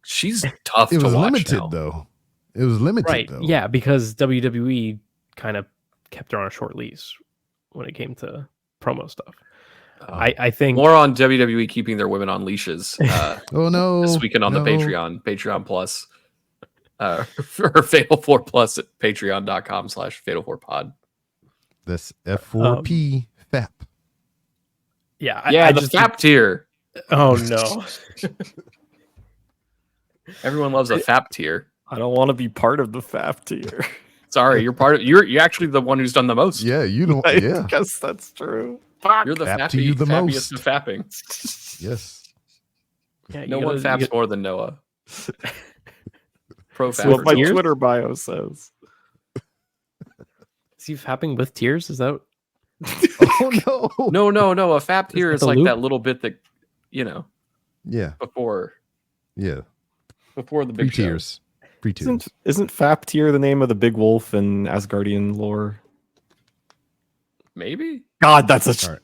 she's tough to watch. It was limited, now. though. It was limited, right. though. Yeah, because WWE kind of kept her on a short leash when it came to promo stuff. I think more on WWE keeping their women on leashes. Oh no! This weekend on the Patreon Plus, for Fatal 4 Plus at patreon.com/Fatal4Pod. That's F4P FAP. Yeah, the FAP tier. Oh no! Everyone loves a FAP tier. I don't want to be part of the FAP tier. Sorry, you're actually the one who's done the most. Yeah, you don't. I Yeah, guess that's true. You're the FAP to you the most. Of fapping. Yes. Yeah, No one faps more than Noah. Pro That's what my fapper. Twitter bio says. Is he fapping with tears? Is that? Oh no! No. A fap tier is the like loop? that little bit that, Yeah. before Yeah. the big Free show. tears. Free tears. Isn't FAP tier the name of the big wolf in Asgardian lore? Maybe. God, that's a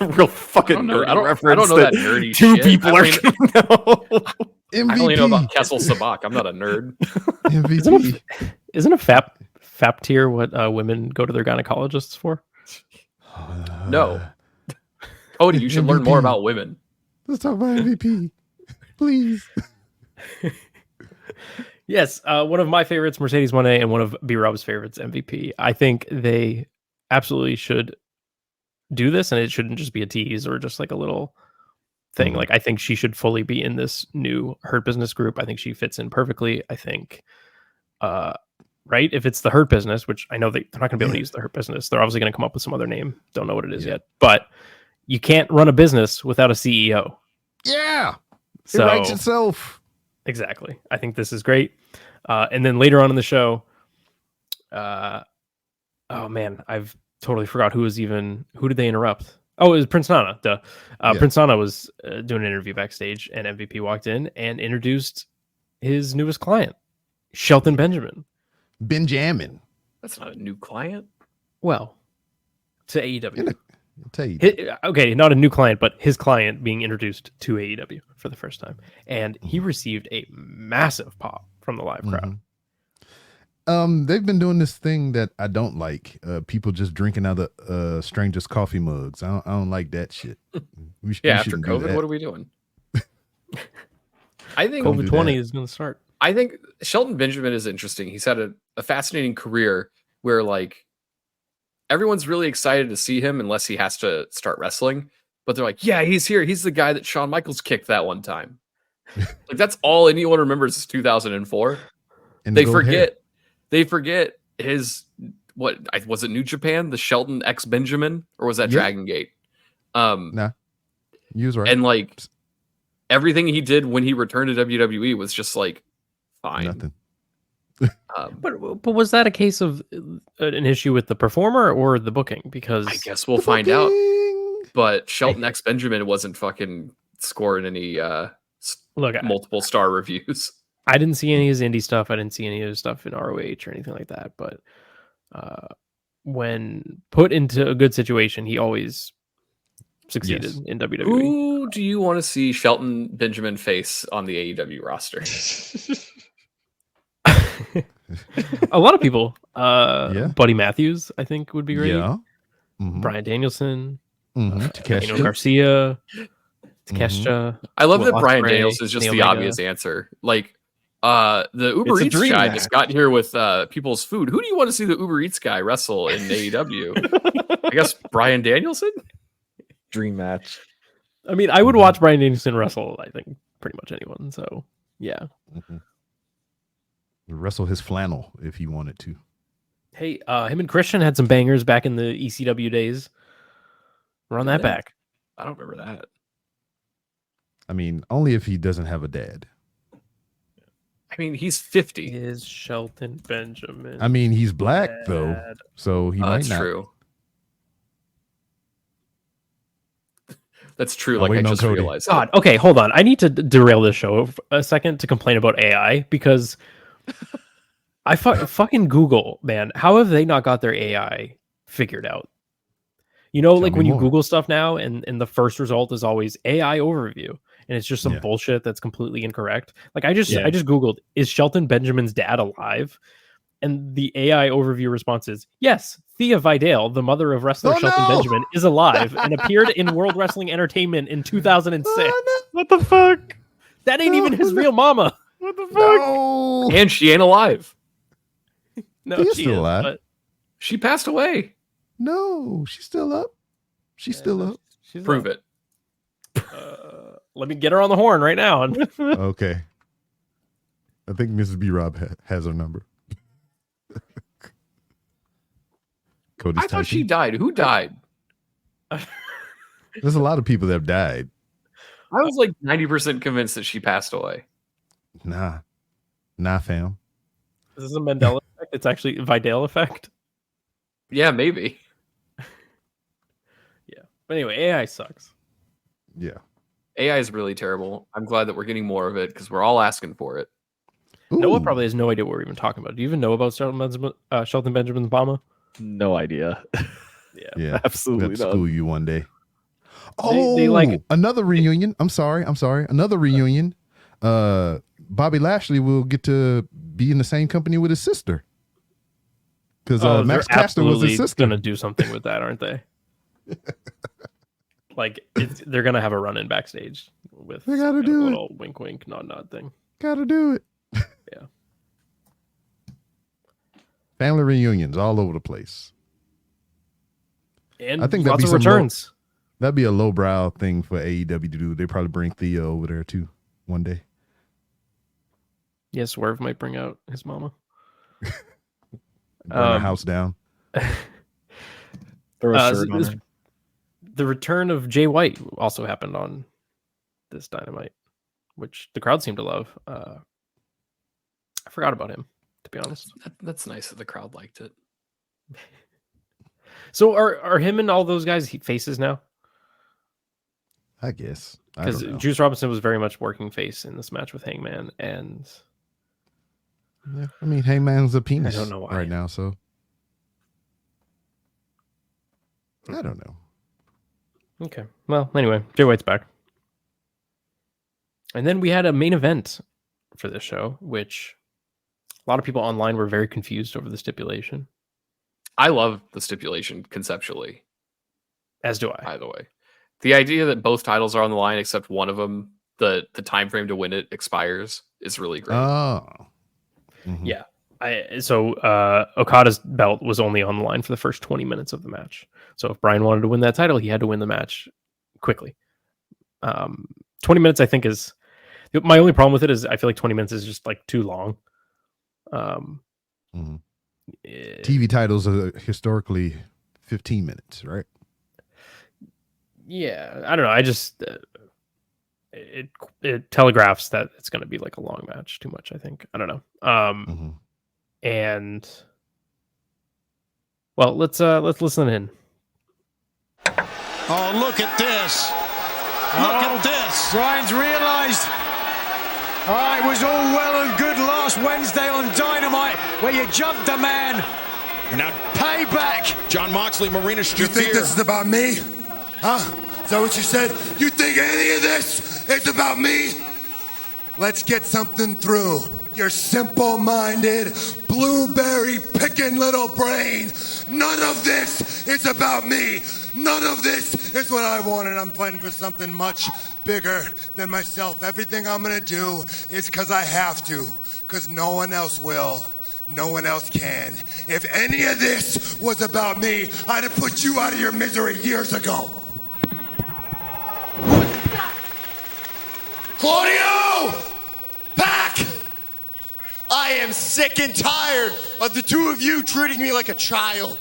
real fucking I nerdy don't reference. know that nerdy two shit. people I are only- gonna know. I only know about MVP. Kessel Sabak. I'm not a nerd. MVP. Isn't a fap tier what women go to their gynecologists for? No. Cody, you should learn more about women. Let's talk about MVP, please. Yes, one of my favorites, Mercedes Moné, and one of B. Rob's favorites, MVP. I think they absolutely should do this, and it shouldn't just be a tease or just like a little thing. Like, I think she should fully be in this new Hurt Business group. I think she fits in perfectly. I think, right, if it's the Hurt Business, which I know they're not going to be able to use the Hurt Business. They're obviously going to come up with some other name. Don't know what it is yet. But you can't run a business without a CEO. Yeah. So, it writes itself. Exactly. I think this is great. And then later on in the show, oh man, I've totally forgot who did they interrupt? Oh, it was Prince Nana. Duh. Prince Nana was doing an interview backstage, and MVP walked in and introduced his newest client, Shelton Benjamin. Benjamin. That's not a new client. Well, to AEW. I'll tell you. Okay, not a new client, but his client being introduced to AEW for the first time. And he received a massive pop from the live crowd. They've been doing this thing that I don't like. People just drinking out of strangers' coffee mugs. I don't like that shit. We After shouldn't do COVID, that. what are we doing? I think COVID-20 is going to start. I think Shelton Benjamin is interesting. He's had a fascinating career where like everyone's really excited to see him unless he has to start wrestling. But they're like, yeah, he's here. He's the guy that Shawn Michaels kicked that one time. Like that's all anyone remembers is 2004. And They gold hair. forget his what was it New Japan, the Shelton X Benjamin, or was that Yeah. Dragon Gate? Nah, you was right. And like everything he did when he returned to WWE was just like fine. Nothing. But was that a case of an issue with the performer or the booking? Because I guess we'll find out. But Shelton X Benjamin wasn't fucking scoring any look, multiple star reviews. I didn't see any of his indie stuff. I didn't see any of his stuff in ROH or anything like that. But when put into a good situation, he always succeeded in WWE. Who do you want to see Shelton Benjamin face on the AEW roster? A lot of people. Yeah. Buddy Matthews, I think, would be great. Yeah. Mhm. Brian Danielson, Mhm. Daniel Takeshita. Garcia, Takeshita. I love that Will Brian Ospreay, Daniels is just Kenny the Omega. obvious answer. Like the Uber It's a Eats dream guy match. just got here with people's food. Who do you want to see the Uber Eats guy wrestle in AEW? I guess Brian Danielson? Dream match. I mean, I would watch Brian Danielson wrestle, I think, pretty much anyone. So, yeah. Mhm. Wrestle his flannel if he wanted to. Hey, him and Christian had some bangers back in the ECW days. Run that Yeah. back. I don't remember that. I mean, only if he doesn't have a dad. I mean, he's 50. Is Shelton Benjamin? I mean, he's black though, Dad. so he might That's not. true. That's true. I'm Like I waiting on just Cody. realized. God, okay, hold on. I need to derail this show a second to complain about AI because I fucking Google, man. How have they not got their AI figured out? You know, Tell like me when you more. Google stuff now and the first result is always AI overview and it's just some Yeah. bullshit that's completely incorrect. Like I just Yeah. Googled, is Shelton Benjamin's dad alive? And the AI overview response is yes, Thea Vidal, the mother of wrestler Oh, Shelton no! Benjamin, is alive and appeared in World Wrestling Entertainment in 2006. What the fuck? That ain't even his real mama. What the fuck? No. And she ain't alive. No, He is she still is, alive. but She passed away. No, she's still up. She's still up. she's Prove not. it. Let me get her on the horn right now. Okay. I think Mrs. B. Rob has her number. Cody's I thought she typing. died. Who died? There's a lot of people that have died. I was like 90% convinced that she passed away. Nah, fam. This is a Mandela effect. It's actually a Vidal effect. Yeah, maybe. Yeah. But anyway, AI sucks. Yeah. AI is really terrible. I'm glad that we're getting more of it because we're all asking for it. Noah Ooh. probably has no idea what we're even talking about. Do you even know about Shelton Benjamin's mama? No idea. Yeah. Yeah, we Absolutely have to not. school you one day. Oh, they like- another reunion. I'm sorry. Another reunion. Bobby Lashley will get to be in the same company with his sister. Because Oh, Max they're Caster was his absolutely sister. gonna do something with that, aren't they? Like they're gonna have a run in backstage with They gotta some do it. little wink, wink, nod, nod thing. Gotta do it. Yeah. Family reunions all over the place. And I think that'd lots be of some returns. That'd be a lowbrow thing for AEW to do. They probably bring Theo over there too one day. Yes, Swerve might bring out his mama. Burn the house down. Throw a Uh, shirt on this- her. The return of Jay White also happened on this Dynamite, which the crowd seemed to love. I forgot about him, to be honest. That's nice that the crowd liked it. So are him and all those guys faces now? I guess. I Because don't know. Juice Robinson was very much working face in this match with Hangman, and Yeah, I mean, Hangman's a penis I don't know why. right now, so I don't know. okay. Well, anyway, Jay White's back. And then we had a main event for this show, which a lot of people online were very confused over the stipulation, I love the stipulation conceptually, as do I. by the way. The idea that both titles are on the line except one of them, the time frame to win it expires is really great. Oh. Yeah. So Okada's belt was only on the line for the first 20 minutes of the match. So if Bryan wanted to win that title, he had to win the match quickly. 20 minutes, I think, is my only problem with it. Is I feel like 20 minutes is just like too long. TV titles are historically 15 minutes, right? Yeah, I don't know. I just it telegraphs that it's going to be like a long match too much. I think. I don't know. And well, let's listen in. Oh, look at this. Look at this. Bryan's realised. It was all well and good last Wednesday on Dynamite where you jumped the man. And now Payback. John Moxley, Marina You think this is about me? Huh? Is that what you said? You think any of this is about me? Let's get something through. Your simple-minded, blueberry-picking little brain. None of this is about me. None of this is what I wanted. I'm fighting for something much bigger than myself. Everything I'm gonna do is because I have to, because no one else will. No one else can. If any of this was about me, I'd have put you out of your misery years ago. Claudio! Pack! I am sick and tired of the two of you treating me like a child.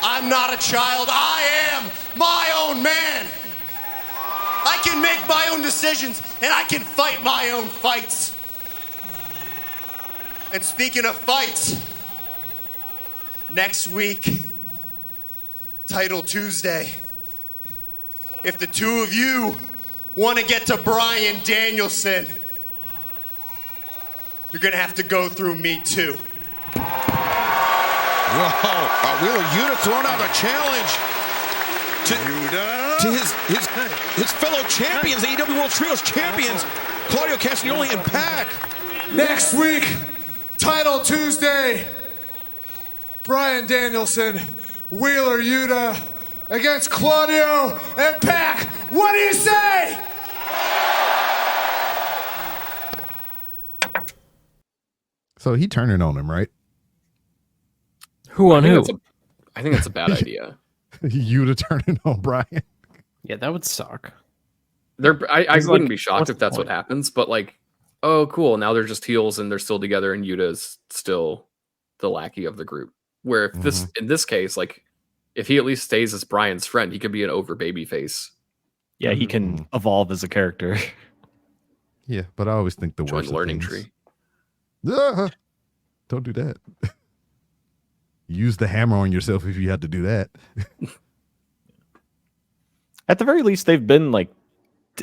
I'm not a child. I am my own man. I can make my own decisions and I can fight my own fights. And speaking of fights, next week, Title Tuesday, if the two of you want to get to Bryan Danielson, you're gonna have to go through me too. Whoa, Wheeler Yuta throwing out a challenge to his fellow champions, AEW World Trios champions, Claudio Castagnoli and Pac. Next week, Title Tuesday, Bryan Danielson, Wheeler Yuta against Claudio and Pac. What do you say? So he turning on him, right? Who on who? I think that's a bad idea. You to turning on Bryan. Yeah, that would suck. I He's wouldn't like, be shocked what's if the that's point? what happens, but like, oh, cool. Now they're just heels and they're still together, and Yuta's still the lackey of the group. Where if in this case, like, if he at least stays as Bryan's friend, he could be an over babyface. Yeah, he can evolve as a character. Yeah, but I always think the Join worst the learning of things. tree. Don't do that. Use the hammer on yourself if you had to do that. At the very least, they've been like,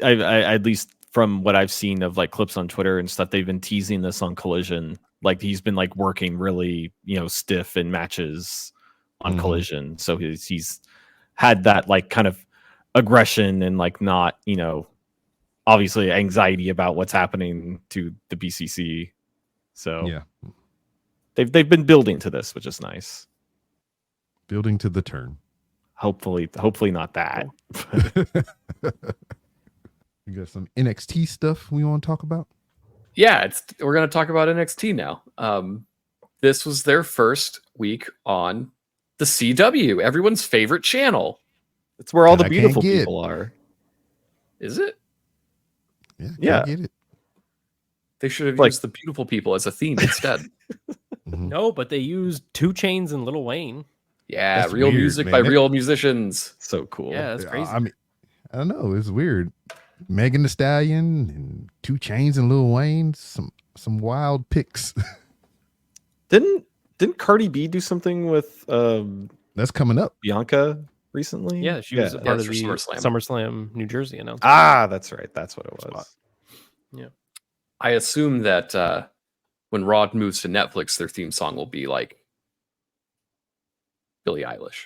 I at least from what I've seen of like clips on Twitter and stuff, they've been teasing this on Collision. Like he's been like working really, stiff in matches on Collision. So he's had that like kind of aggression and like not, obviously anxiety about what's happening to the BCC. So Yeah. they've been building to this, which is nice. Building to the turn. Hopefully not that. You got some NXT stuff we want to talk about? Yeah, we're going to talk about NXT now. This was their first week on the CW, everyone's favorite channel. It's where all the That I can't beautiful get. people are. Is it? Yeah. I get it. They should have Like- used the beautiful people as a theme instead. No, but they used 2 Chainz and Lil Wayne. Yeah, That's real weird, music by man. real musicians. So cool. Yeah, that's crazy. I mean, I don't know. It's weird. Megan Thee Stallion and 2 Chainz and Lil Wayne. Some wild picks. Didn't Cardi B do something with That's coming up. Bianca recently? Yeah, she was a part of for the SummerSlam. SummerSlam New Jersey announcement. Ah, that's right. That's what it was. I assume that when Raw moves to Netflix, their theme song will be like Billie Eilish.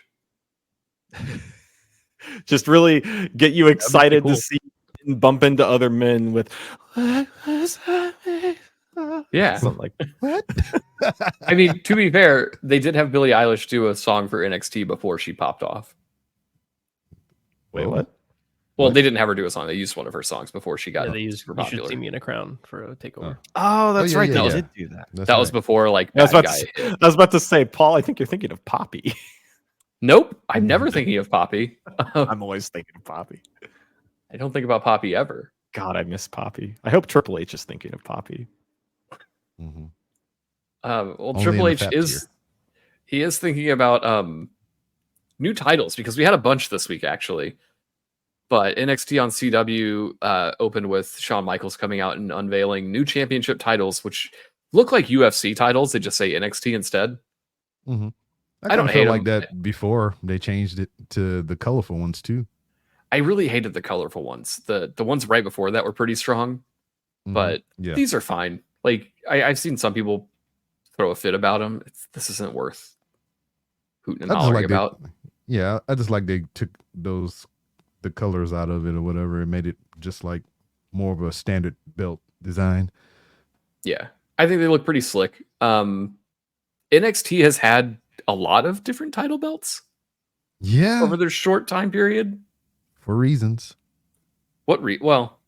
Just really get you excited cool. to see and bump into other men with Yeah. something like What? I mean, to be fair, they did have Billie Eilish do a song for NXT before she popped off. wait, what? Well, they didn't have her do a song. They used one of her songs before she got They used super "You Should popular. See Me in a Crown" for a takeover. Oh, that's yeah, right. yeah, They yeah. did do that. That's That was right. before like I was, Bad about Guy. to, I was about to say, Paul, I think you're thinking of Poppy. Nope, I'm never thinking of Poppy. I'm always thinking of Poppy. I don't think about Poppy ever. God, I miss Poppy. I hope Triple H is thinking of Poppy. Mhm. Well, Only Triple in the H fat is he is thinking about new titles because we had a bunch this week actually. But NXT on CW opened with Shawn Michaels coming out and unveiling new championship titles, which look like UFC titles. They just say NXT instead. Mhm. I I don't don't feel hate like them. that before they changed it to the colorful ones too. I really hated the colorful ones. The ones right before that were pretty strong, Mhm. but yeah, these are fine. Like I've seen some people throw a fit about them. This isn't worth hooting and I just hollering like about. I just like they took the colors out of it or whatever. It made it just like more of a standard belt design. Yeah, I think they look pretty slick. NXT has had a lot of different title belts Yeah, over their short time period. for reasons. Well,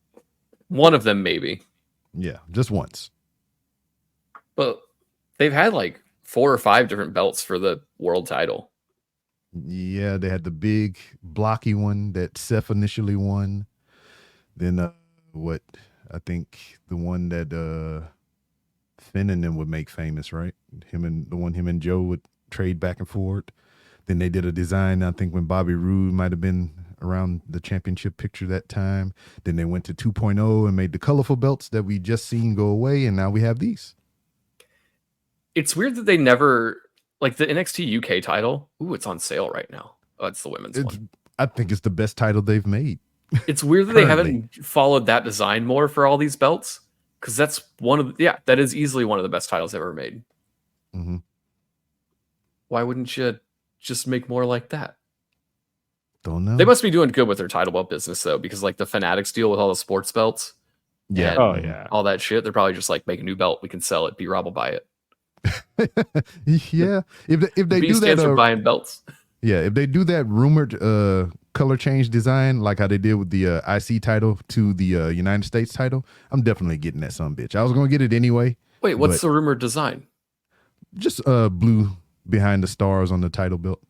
one of them maybe, Yeah, just once. but they've had like 4 or 5 different belts for the world title. Yeah, they had the big blocky one that Seth initially won. Then I think the one that Finn and them would make famous, right? Him and Joe would trade back and forth. Then they did a design, I think when Bobby Roode might have been around the championship picture that time. Then they went to 2.0 and made the colorful belts that we just seen go away, and now we have these. It's weird that they never like the NXT UK title. Ooh, it's on sale right now. Oh, it's the women's one. I think it's the best title they've made. It's weird that they Currently. haven't followed that design more for all these belts because that's that is easily one of the best titles ever made. Mm-hmm. Why wouldn't you just make more like that? Don't know. They must be doing good with their title belt business though, because like the Fanatics deal with all the sports belts, Yeah. and Oh, yeah. all that shit. They're probably just like make a new belt, we can sell it. B-Rob will buy it. Yeah. If they B do that, stands for buying belts. yeah, if they do that rumored color change design like how they did with the IC title to the United States title, I'm definitely getting that son bitch. I was gonna get it anyway. Wait, what's But- the rumored design? Just blue behind the stars on the title belt.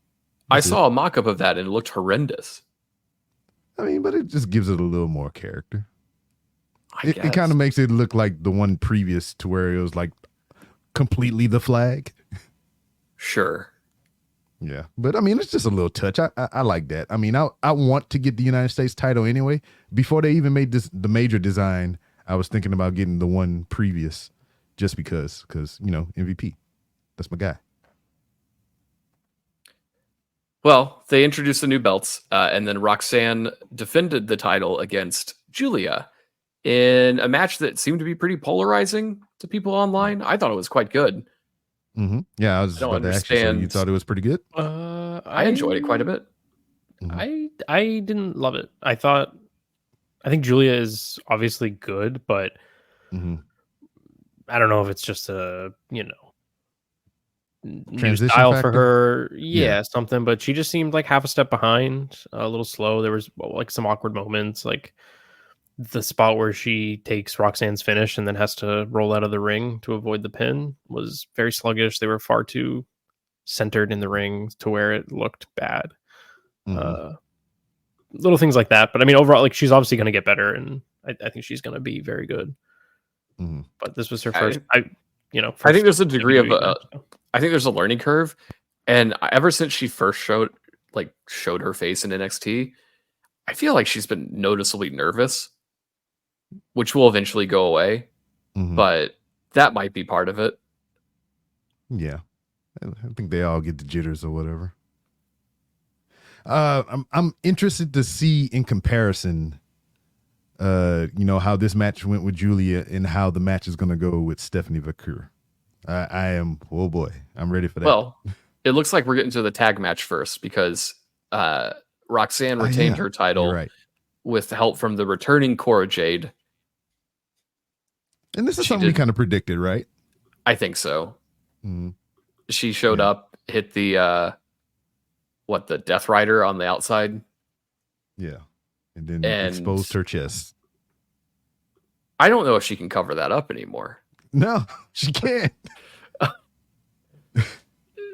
I That's it. saw a mock-up of that and it looked horrendous. I mean, but it just gives it a little more character. I It guess. kind of makes it look like the one previous to where it was like completely the flag. Sure. Yeah, but I mean, it's just a little touch. I like that. I mean, I want to get the United States title anyway. Before they even made the major design, I was thinking about getting the one previous, just because MVP. That's my guy. Well, they introduced the new belts, and then Roxanne defended the title against Julia in a match that seemed to be pretty polarizing to people online. I thought it was quite good. Mm-hmm. Yeah, I was I don't about to ask you. So you understand. thought it was pretty good? I enjoyed it quite a bit. I didn't love it. I think Julia is obviously good, but Mm-hmm. I don't know if it's just a new Transition style factor? for her. Yeah. Yeah, something. But she just seemed like half a step behind, a little slow. There was like some awkward moments, like the spot where she takes Roxanne's finish and then has to roll out of the ring to avoid the pin was very sluggish. They were far too centered in the ring to where it looked bad. Mhm. Little things like that. But I mean, overall, like she's obviously going to get better, and I think she's going to be very good. Mhm. But this was her I- first. I think there's a degree of WWE match, so. I think there's a learning curve, and ever since she first showed her face in NXT, I feel like she's been noticeably nervous, which will eventually go away. Mhm. But that might be part of it. Yeah, I think they all get the jitters or whatever. I'm interested to see in comparison, how this match went with Julia and how the match is going to go with Stephanie Vaquer. I am, oh boy, I'm ready for that. Well, it looks like we're getting to the tag match first because Roxanne retained her title You're right. with help from the returning Cora Jade. And this is she something we did- kind of predicted, right? I think so. Mhm. She showed Yeah. up, hit the Death Rider on the outside. Yeah. And then exposed her chest. I don't know if she can cover that up anymore. No, she can't.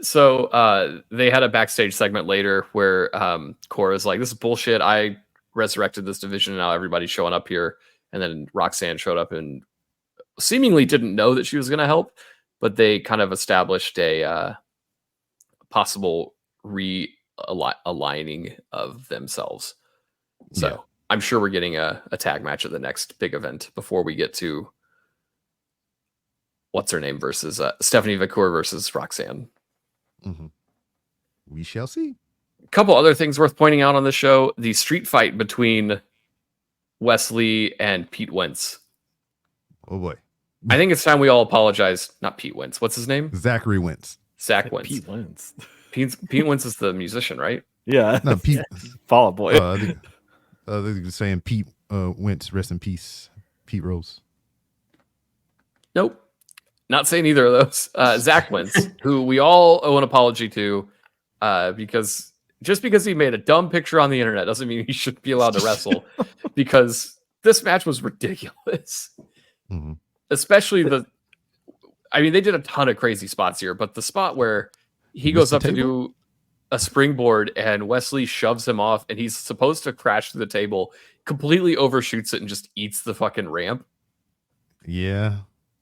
So they had a backstage segment later where Cora's like, this is bullshit. I resurrected this division and now everybody's showing up here. And then Roxanne showed up and seemingly didn't know that she was going to help, but they kind of established a possible realigning of themselves. So yeah. I'm sure we're getting a tag match at the next big event before we get to what's her name versus Stephanie McCool versus Roxanne. Mm-hmm. We shall see. A couple other things worth pointing out on the show: the street fight between Wesley and Pete Wentz. Oh boy! I think it's time we all apologize. Not Pete Wentz. What's his name? Zachary Wentz. Zach Wentz. Pete Wentz. Pete Wentz is the musician, right? Yeah. No, Pete. Fall Out Boy. They're saying Pete Wentz, rest in peace. Pete Rose. Nope. Not saying either of those. Zach Wentz, who we all owe an apology to, because just because he made a dumb picture on the internet doesn't mean he should be allowed to wrestle. Because this match was ridiculous. Mm-hmm. Especially they did a ton of crazy spots here, but the spot where he goes up to do a springboard and Wesley shoves him off and he's supposed to crash through the table, completely overshoots it and just eats the fucking ramp. Yeah.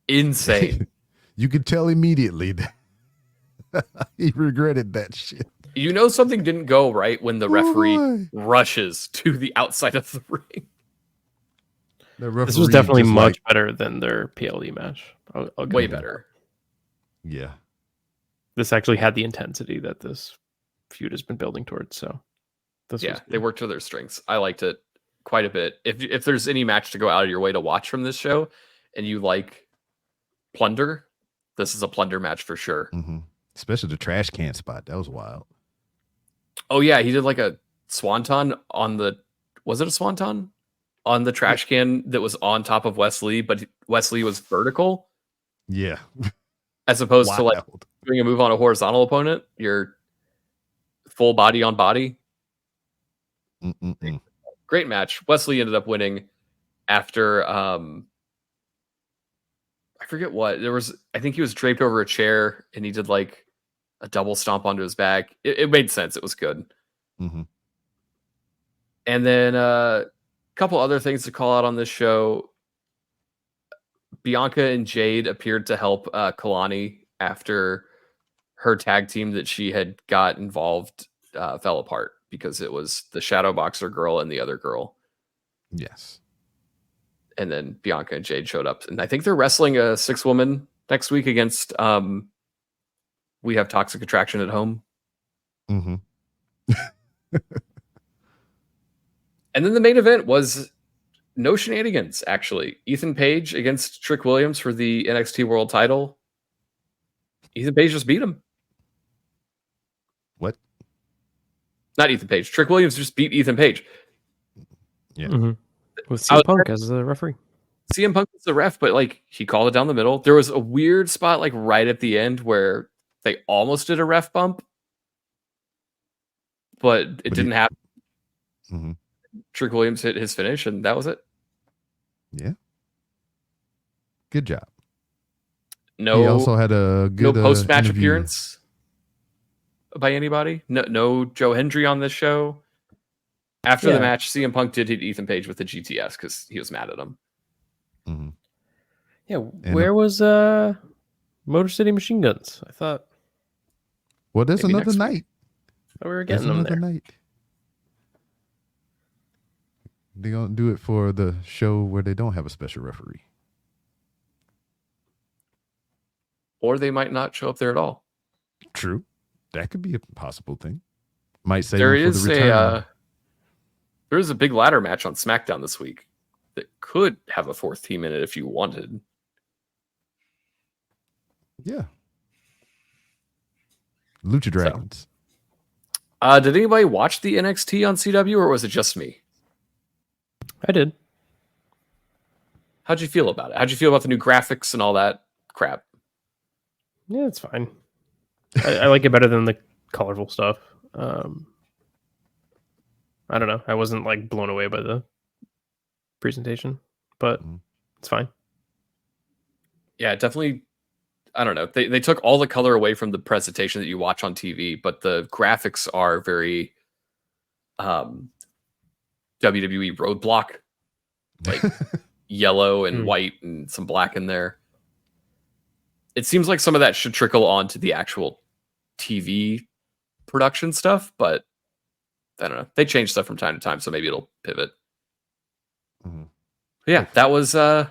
Insane. You could tell immediately that he regretted that shit. You know something didn't go right when the referee rushes to the outside of the ring. This was definitely much better than their PLE match. I'll way better. Yeah. This actually had the intensity that this feud has been building towards. So they worked to their strengths. I liked it quite a bit. If there's any match to go out of your way to watch from this show and you like plunder, this is a plunder match for sure. Mm-hmm. Especially the trash can spot. That was wild. Oh yeah, he did like a swanton on the. Was it a swanton on the trash can that was on top of Wesley, but Wesley was vertical? Yeah, as opposed to like doing a move on a horizontal opponent. You're full body on body. Mm-mm-mm. Great match. Wesley ended up winning after I forget what there was. I think he was draped over a chair and he did like a double stomp onto his back. It made sense. It was good. Mm-hmm. And then a couple other things to call out on this show. Bianca and Jade appeared to help Kalani after her tag team that she had got involved fell apart because it was the shadow boxer girl and the other girl. Yes. And then Bianca and Jade showed up. And I think they're wrestling a 6-woman next week against We Have Toxic Attraction at Home. Mm-hmm. And then the main event was no shenanigans, actually. Ethan Page against Trick Williams for the NXT World title. Ethan Page just beat him. What? Not Ethan Page. Trick Williams just beat Ethan Page. Yeah. Mm-hmm. With CM Punk as the referee. CM Punk was the ref, but like he called it down the middle. There was a weird spot like right at the end where they almost did a ref bump, but it didn't happen. Mm-hmm. Trick Williams hit his finish, and that was it. Yeah. Good job. No. He also had a good post-match appearance by anybody. No Joe Hendry on this show. After the match, CM Punk did hit Ethan Page with the GTS because he was mad at him. Mm-hmm. Yeah, where was Motor City Machine Guns? I thought. Well, there's another night. We were getting them there. Night. They're gonna do it for the show where they don't have a special referee. Or they might not show up there at all. True, that could be a possible thing. Might say there is a big ladder match on SmackDown this week that could have a fourth team in it if you wanted. Yeah, Lucha Dragons. Did anybody watch the NXT on CW or was it just me? I did. How'd you feel about it? How'd you feel about the new graphics and all that crap? Yeah, it's fine. I like it better than the colorful stuff. I I don't know. I wasn't like blown away by the presentation, but it's fine. Yeah, definitely. I don't know. They took all the color away from the presentation that you watch on TV, but the graphics are very WWE Roadblock, like yellow and white and some black in there. It seems like some of that should trickle on to the actual TV production stuff, but I don't know. They change stuff from time to time, so maybe it'll pivot. Yeah, that was all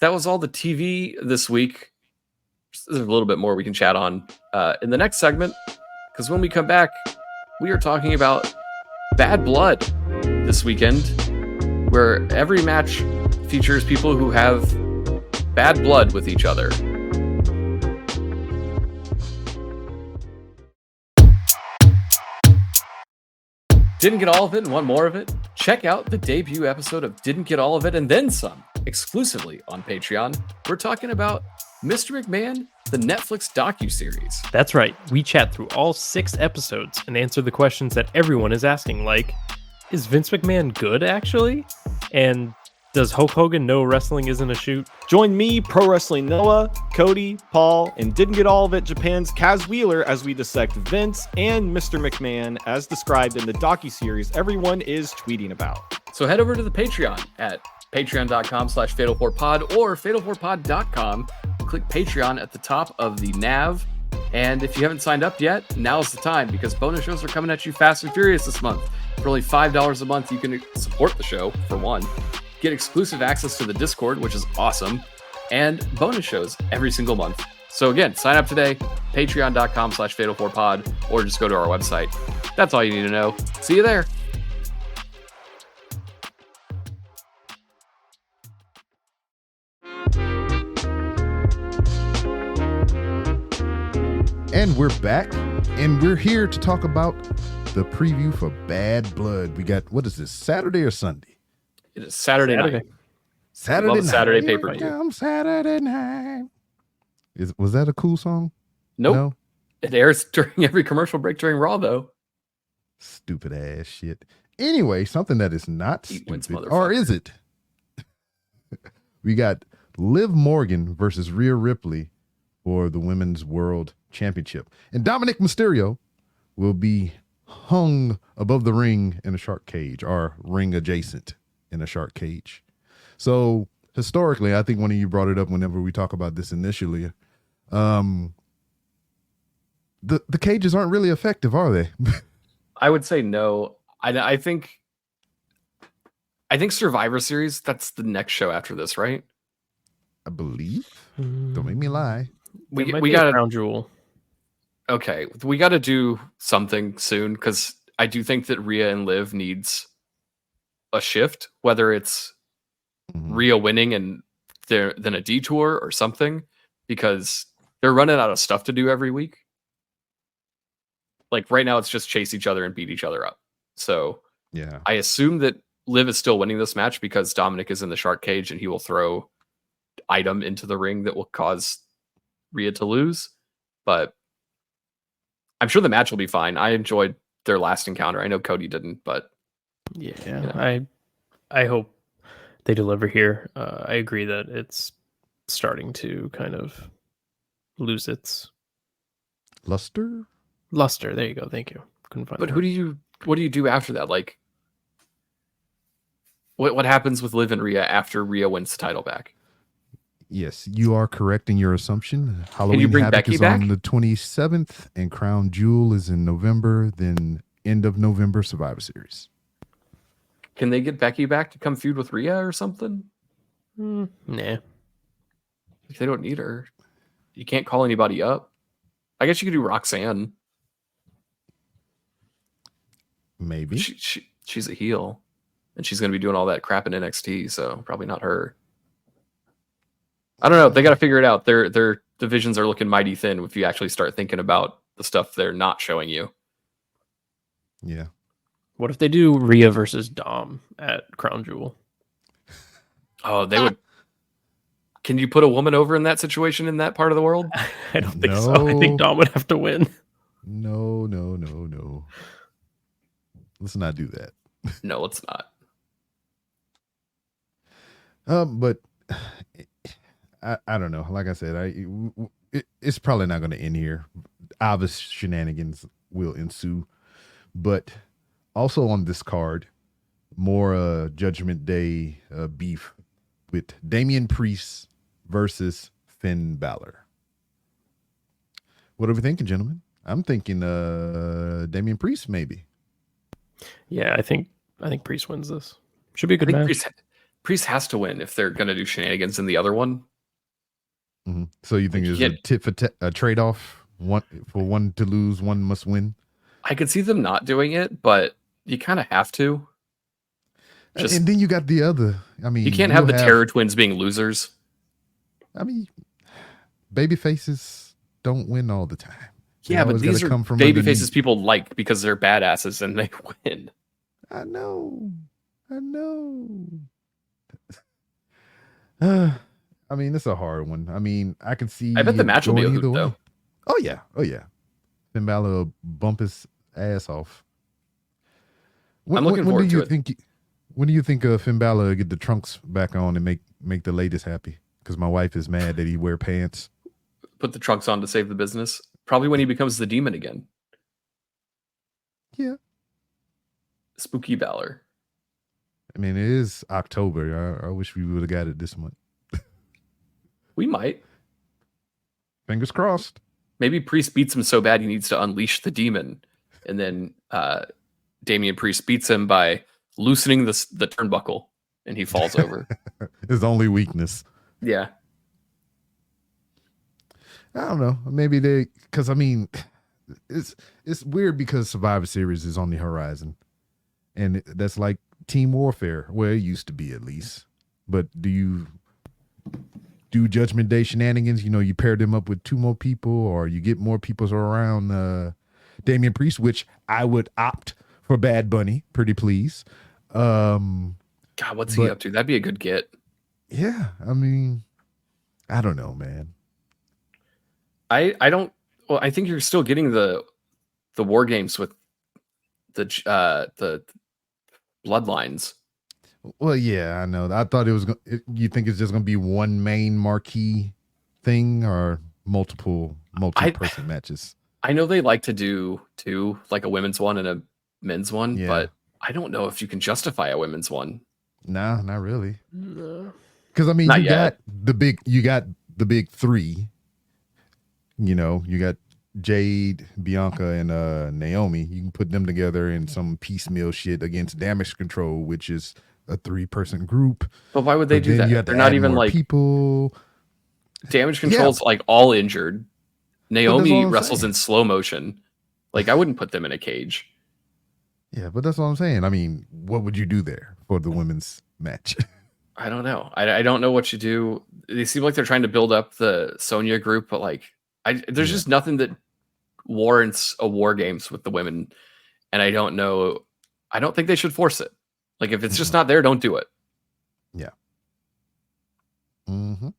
the TV this week. There's a little bit more we can chat on in the next segment, because when we come back, we are talking about Bad Blood this weekend, where every match features people who have bad blood with each other. Didn't get all of it and want more of it? Check out the debut episode of Didn't Get All of It and Then Some, exclusively on Patreon. We're talking about Mr. McMahon, the Netflix docuseries. That's right. We chat through all 6 episodes and answer the questions that everyone is asking, like, is Vince McMahon good, actually? And does Hulk Hogan know wrestling isn't a shoot? Join me, Pro Wrestling Noah, Cody, Paul, and Didn't Get All of It Japan's Kaz Wheeler as we dissect Vince and Mr. McMahon as described in the docuseries everyone is tweeting about. So head over to the Patreon at patreon.com/fatal4pod or fatal4pod.com. Click Patreon at the top of the nav. And if you haven't signed up yet, now's the time, because bonus shows are coming at you fast and furious this month. For only $5 a month, you can support the show, for one. Get exclusive access to the Discord, which is awesome, and bonus shows every single month. So again, sign up today, patreon.com/fatal4pod, or just go to our website. That's all you need to know. See you there. And we're back, and we're here to talk about the preview for Bad Blood. We got, what is this, Saturday or Sunday? It is Saturday night. Saturday night. Saturday pay-per-view. Come Saturday night. Was that a cool song? Nope. No? It airs during every commercial break during Raw, though. Stupid ass shit. Anyway, something that is not Wins, stupid, or is it? We got Liv Morgan versus Rhea Ripley for the Women's World Championship. And Dominic Mysterio will be hung above the ring in a shark cage, or ring adjacent in a shark cage. So historically, I think one of you brought it up whenever we talk about this initially. The cages aren't really effective, are they? I would say no. I think Survivor Series, that's the next show after this, right? I believe. Don't make me lie. We be got a crown jewel. Okay, we got to do something soon, because I do think that Rhea and Liv needs a shift, whether it's Rhea winning and then a detour or something, because they're running out of stuff to do every week. Like right now, it's just chase each other and beat each other up. So yeah, I assume that Liv is still winning this match because Dominic is in the shark cage and he will throw item into the ring that will cause Rhea to lose. But I'm sure the match will be fine. I enjoyed their last encounter. I know Cody didn't, but yeah, you know. I hope they deliver here. I agree that it's starting to kind of lose its luster. There you go. Thank you. Couldn't find. But what do you do after that? Like, what happens with Liv and Rhea after Rhea wins the title back? Yes, you are correct in your assumption. Halloween Can you bring Havoc Becky is back? on the 27th, and Crown Jewel is in November. Then end of November, Survivor Series. Can they get Becky back to come feud with Rhea or something? Nah. If they don't need her, you can't call anybody up. I guess you could do Roxanne. Maybe. She's a heel, and she's going to be doing all that crap in NXT, so probably not her. I don't know. They got to figure it out. Their divisions are looking mighty thin if you actually start thinking about the stuff they're not showing you. Yeah. What if they do Rhea versus Dom at Crown Jewel? Oh, they would. Can you put a woman over in that situation in that part of the world? I don't think so. I think Dom would have to win. No. Let's not do that. No, it's not. But I don't know. Like I said, it's probably not going to end here. Obvious shenanigans will ensue. But also on this card, more Judgment Day beef with Damian Priest versus Finn Balor. What are we thinking, gentlemen? I'm thinking Damian Priest, maybe. Yeah, I think Priest wins this. Should be a good match. Priest has to win if they're going to do shenanigans in the other one. Mm-hmm. So you think there's a tit for a trade-off? One for one to lose, one must win. I could see them not doing it, but you kind of have to. And then you got the other. I mean, you can't have the Terror Twins being losers. I mean, baby faces don't win all the time. Yeah, but these are baby faces people like because they're badasses and they win. I know. I mean, it's a hard one. I mean, I can see. I bet the match will be a hoot, though. Oh yeah. Finn Balor will bump his ass off. I'm looking forward to it. When do you think Finn Balor get the trunks back on and make the ladies happy? Because my wife is mad that he wear pants. Put the trunks on to save the business. Probably when he becomes the demon again. Yeah. Spooky Balor. I mean, it is October. I wish we would have got it this month. We might. Fingers crossed. Maybe Priest beats him so bad he needs to unleash the demon. And then Damian Priest beats him by loosening the turnbuckle and he falls over. His only weakness. Yeah. I don't know. Maybe because I mean, it's weird because Survivor Series is on the horizon. And that's like team warfare, where it used to be at least. But do you do Judgment Day shenanigans? You know, you pair them up with two more people, or you get more people around Damian Priest, which I would opt for Bad Bunny, pretty please. God, what's he up to? That'd be a good get. Yeah, I mean, I don't know, man. I don't. Well, I think you're still getting the war games with the bloodlines. Well, yeah, I know. I thought it was. You think it's just going to be one main marquee thing, or multiple person matches? I know they like to do two, like a women's one and a men's one, but I don't know if you can justify a women's one. Nah, not really. No. Because I mean, you got the big three. You know, you got Jade, Bianca, and Naomi. You can put them together in some piecemeal shit against Damage Control, which is a 3-person group. But why would they do that? They're not even like people. Damage Control's like all injured. Naomi wrestles in slow motion. Like, I wouldn't put them in a cage. Yeah, but that's what I'm saying. I mean, what would you do there for the women's match? I don't know. I don't know what you do. They seem like they're trying to build up the Sonya group, but like, there's just nothing that warrants a war games with the women. And I don't know. I don't think they should force it. Like, if it's just not there, don't do it. Yeah. Mm-hmm.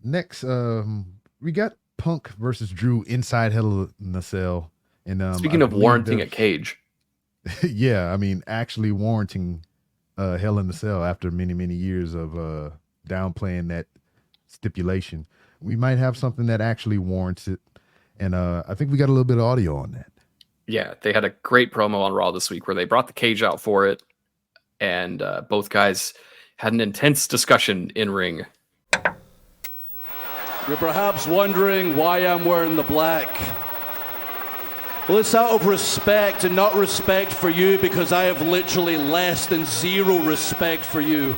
Next, we got Punk versus Drew inside Hell in a Cell. And speaking of warranting a cage. Yeah, I mean, actually warranting Hell in a Cell after many, many years of downplaying that stipulation. We might have something that actually warrants it. And I think we got a little bit of audio on that. Yeah, they had a great promo on Raw this week where they brought the cage out for it. And both guys had an intense discussion in ring. You're perhaps wondering why I'm wearing the black. Well, it's out of respect, and not respect for you, because I have literally less than zero respect for you.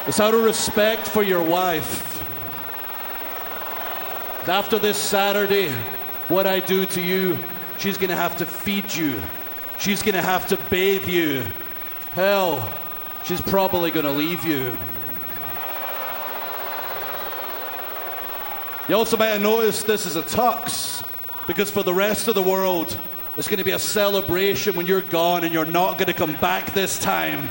It's out of respect for your wife. After this Saturday, what I do to you, she's gonna have to feed you. She's gonna have to bathe you. Hell, she's probably gonna leave you. You also might have noticed this is a tux, because for the rest of the world, it's going to be a celebration when you're gone and you're not going to come back this time.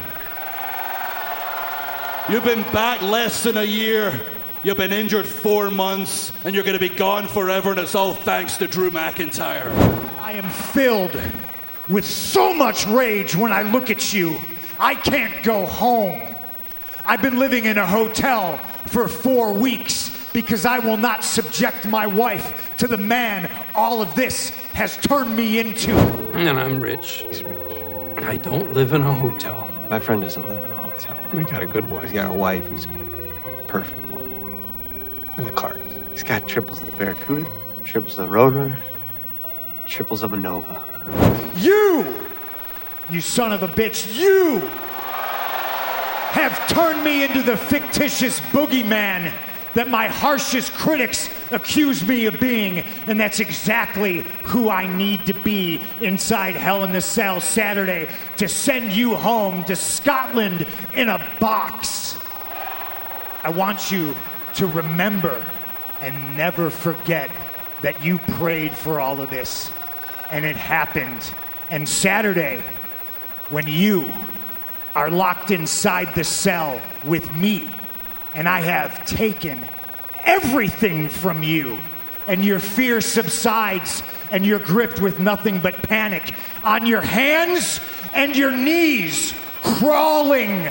You've been back less than a year, you've been injured 4 months, and you're going to be gone forever, and it's all thanks to Drew McIntyre. I am filled with so much rage when I look at you. I can't go home. I've been living in a hotel for 4 weeks because I will not subject my wife to the man all of this has turned me into. And I'm rich. He's rich. I don't live in a hotel. My friend doesn't live in a hotel. We got a good wife. He's got a wife who's perfect for him. And the cars. He's got triples of the Barracuda, triples of the Roadrunner, triples of a Nova. You son of a bitch, you have turned me into the fictitious boogeyman that my harshest critics accuse me of being, and that's exactly who I need to be inside Hell in the Cell Saturday to send you home to Scotland in a box. I want you to remember and never forget that you prayed for all of this, and it happened. And Saturday, when you are locked inside the cell with me, and I have taken everything from you, and your fear subsides, and you're gripped with nothing but panic, on your hands and your knees, crawling,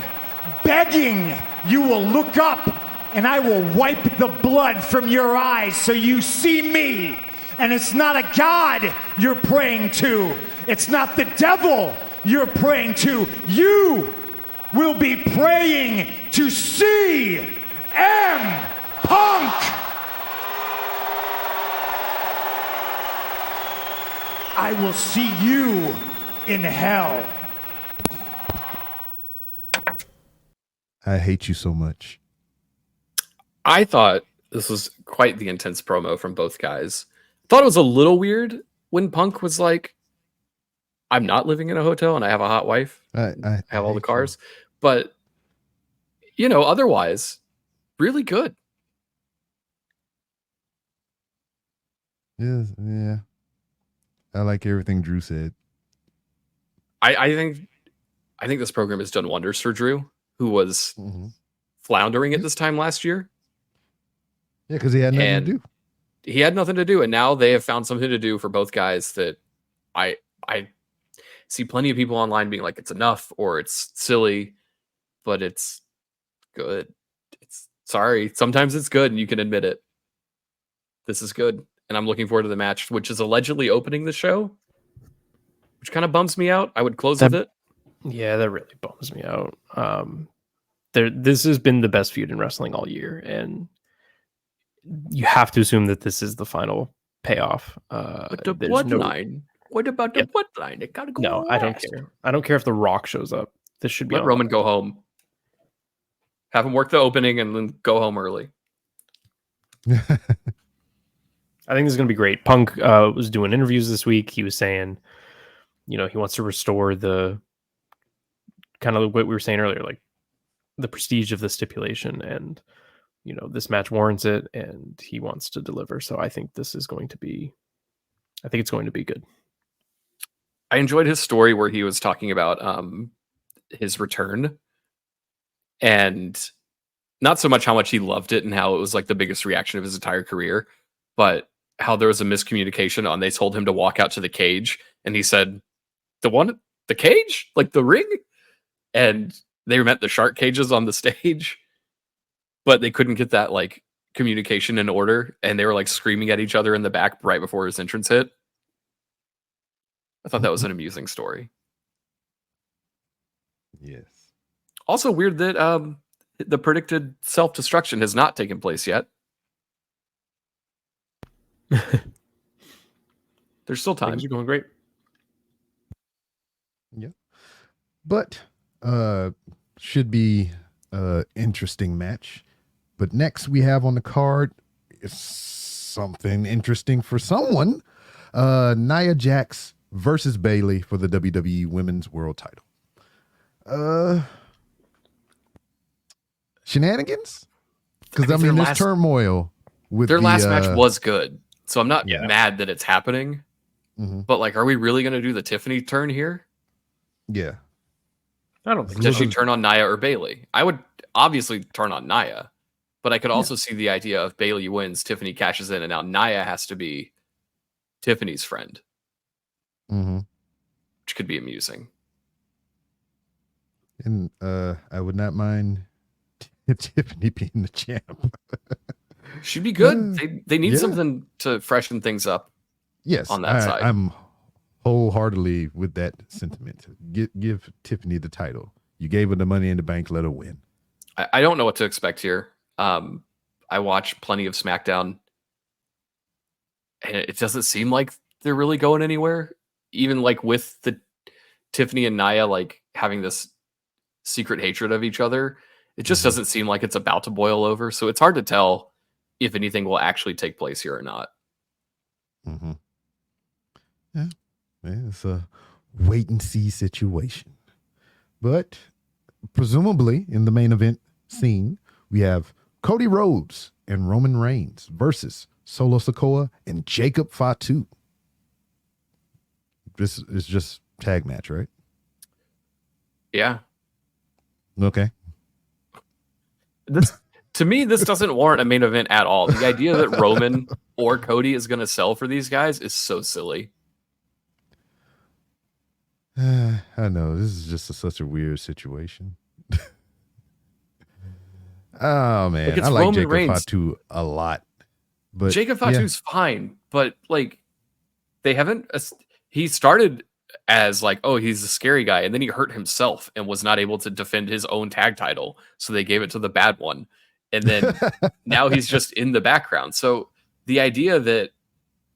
begging, you will look up, and I will wipe the blood from your eyes so you see me. And it's not a God you're praying to. It's not the devil you're praying to. You will be praying to CM Punk. I will see you in hell. I hate you so much. I thought this was quite the intense promo from both guys. Thought it was a little weird when Punk was like, I'm not living in a hotel and I have a hot wife. I have all the cars. You. But, you know, otherwise, really good. Yeah. I like everything Drew said. I think this program has done wonders for Drew, who was floundering at this time last year. Yeah, because he had nothing to do. He had nothing to do, and now they have found something to do for both guys that I see plenty of people online being like, it's enough or it's silly, but it's good. Sometimes it's good and you can admit it. This is good. And I'm looking forward to the match, which is allegedly opening the show, which kind of bums me out. I would close with it. Yeah, that really bums me out. This has been the best feud in wrestling all year, and you have to assume that this is the final payoff. But the bloodline. What about the bloodline? It gotta go. No, I don't care. I don't care if The Rock shows up. This should be. Let Roman go home. Have him work the opening and then go home early. I think this is going to be great. Punk was doing interviews this week. He was saying, you know, he wants to restore the kind of what we were saying earlier, like the prestige of the stipulation, and you know, this match warrants it, and he wants to deliver. So I think this is going to be, I think it's going to be good. I enjoyed his story where he was talking about his return, and not so much how much he loved it and how it was like the biggest reaction of his entire career, but how there was a miscommunication on they told him to walk out to the cage, and he said, the cage? Like the ring? And they meant the shark cages on the stage, but they couldn't get that like communication in order, and they were like screaming at each other in the back right before his entrance hit. I thought that was an amusing story. Yes. Also weird that the predicted self-destruction has not taken place yet. There's still time. Things are going great. Yeah. But should be interesting match. But next we have on the card is something interesting for someone. Nia Jax versus Bayley for the WWE Women's World Title. Shenanigans? Because I mean, there's turmoil with their last match was good, so I'm not mad that it's happening. But like, are we really going to do the Tiffany turn here? Yeah, I don't think. Does she turn on Nia or Bayley? I would obviously turn on Nia, but I could also see the idea of Bayley wins, Tiffany cashes in, and now Nia has to be Tiffany's friend. which could be amusing. And I would not mind Tiffany being the champ. Should be good. They need something to freshen things up. Yes, on that side. I'm wholeheartedly with that sentiment. Give Tiffany the title. You gave her the Money in the Bank. Let her win. I don't know what to expect here. I watch plenty of SmackDown, and it doesn't seem like they're really going anywhere. Even like with the Tiffany and Nia like having this secret hatred of each other, it just doesn't seem like it's about to boil over. So it's hard to tell if anything will actually take place here or not. Yeah, it's a wait and see situation. But presumably in the main event scene, we have Cody Rhodes and Roman Reigns versus Solo Sikoa and Jacob Fatu. This is just tag match, right? Yeah. Okay. To me, this doesn't warrant a main event at all. The idea that Roman or Cody is going to sell for these guys is so silly. I know this is just such a weird situation. Oh man, like I like Roman Jacob Reigns. Fatu a lot, but Jacob Fatu's fine, but like they haven't. He started as like, oh, he's a scary guy, and then he hurt himself and was not able to defend his own tag title, so they gave it to the bad one, and then now he's just in the background. So the idea that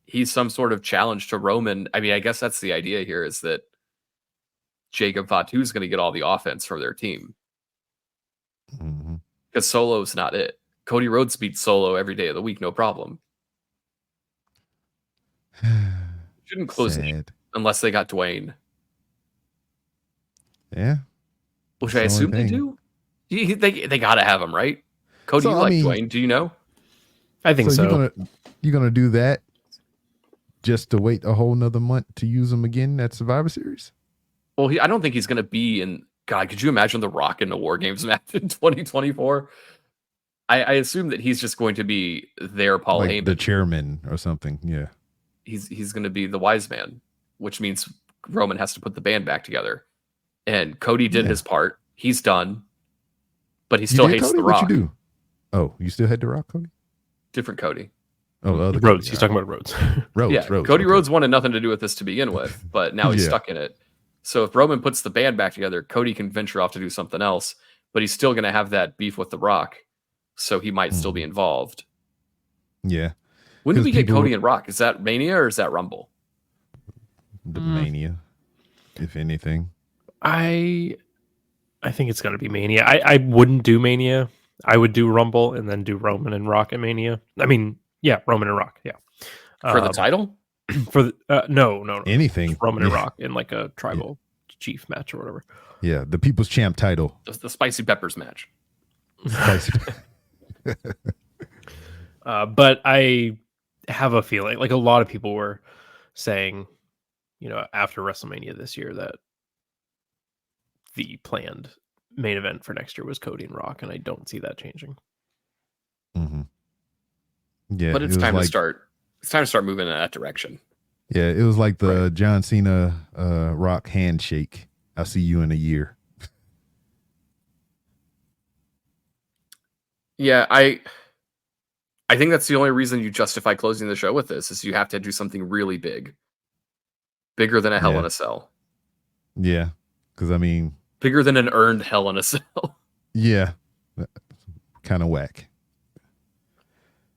he's some sort of challenge to Roman, I mean, I guess that's the idea here, is that Jacob Fatu is going to get all the offense from their team. Because Solo's not it. Cody Rhodes beats Solo every day of the week, no problem. Shouldn't close it unless they got Dwayne. Yeah. Which I assume they do. They got to have him, right? Cody, So, you I like mean- Dwayne. Do you know? I think so. You're gonna do that just to wait a whole nother month to use him again at Survivor Series? Well, I don't think he's going to be in. God, could you imagine The Rock in a War Games match in 2024? I assume that he's just going to be their Paul Like Heyman. the chairman or something. Yeah. He's going to be the wise man, which means Roman has to put the band back together. And Cody did his part. He's done, but he still You did, hates Cody? The Rock. What you do? Oh, you still had The Rock, Cody? Different Cody. Oh, the other Rhodes. Cody. He's talking about Rhodes. Rhodes. Yeah, Rhodes. Cody okay. Rhodes wanted nothing to do with this to begin with, but now he's Yeah. stuck in it. So if Roman puts the band back together, Cody can venture off to do something else, but he's still going to have that beef with The Rock, so he might still be involved. Yeah. When do 'Cause we get people- Cody and Rock? Is that Mania or is that Rumble? The Mania, if anything. I think it's going to be Mania. I wouldn't do Mania. I would do Rumble and then do Roman and Rock at Mania. I mean, yeah, Roman and Rock. Yeah. For the title? For the no. Anything. Roman and Rock in like a tribal chief match or whatever. Yeah, the People's Champ title. The Spicy Peppers match. But I have a feeling, like a lot of people were saying, after WrestleMania this year, that the planned main event for next year was Cody and Rock, and I don't see that changing. Yeah, But it's it was time like, to start. It's time to start moving in that direction. Yeah, it was like the John Cena Rock handshake. I'll see you in a year. Yeah, I think that's the only reason you justify closing the show with this is you have to do something really big. Bigger than a Hell in a Cell. Yeah, because I mean, Bigger than an earned Hell in a Cell. yeah, kind of whack.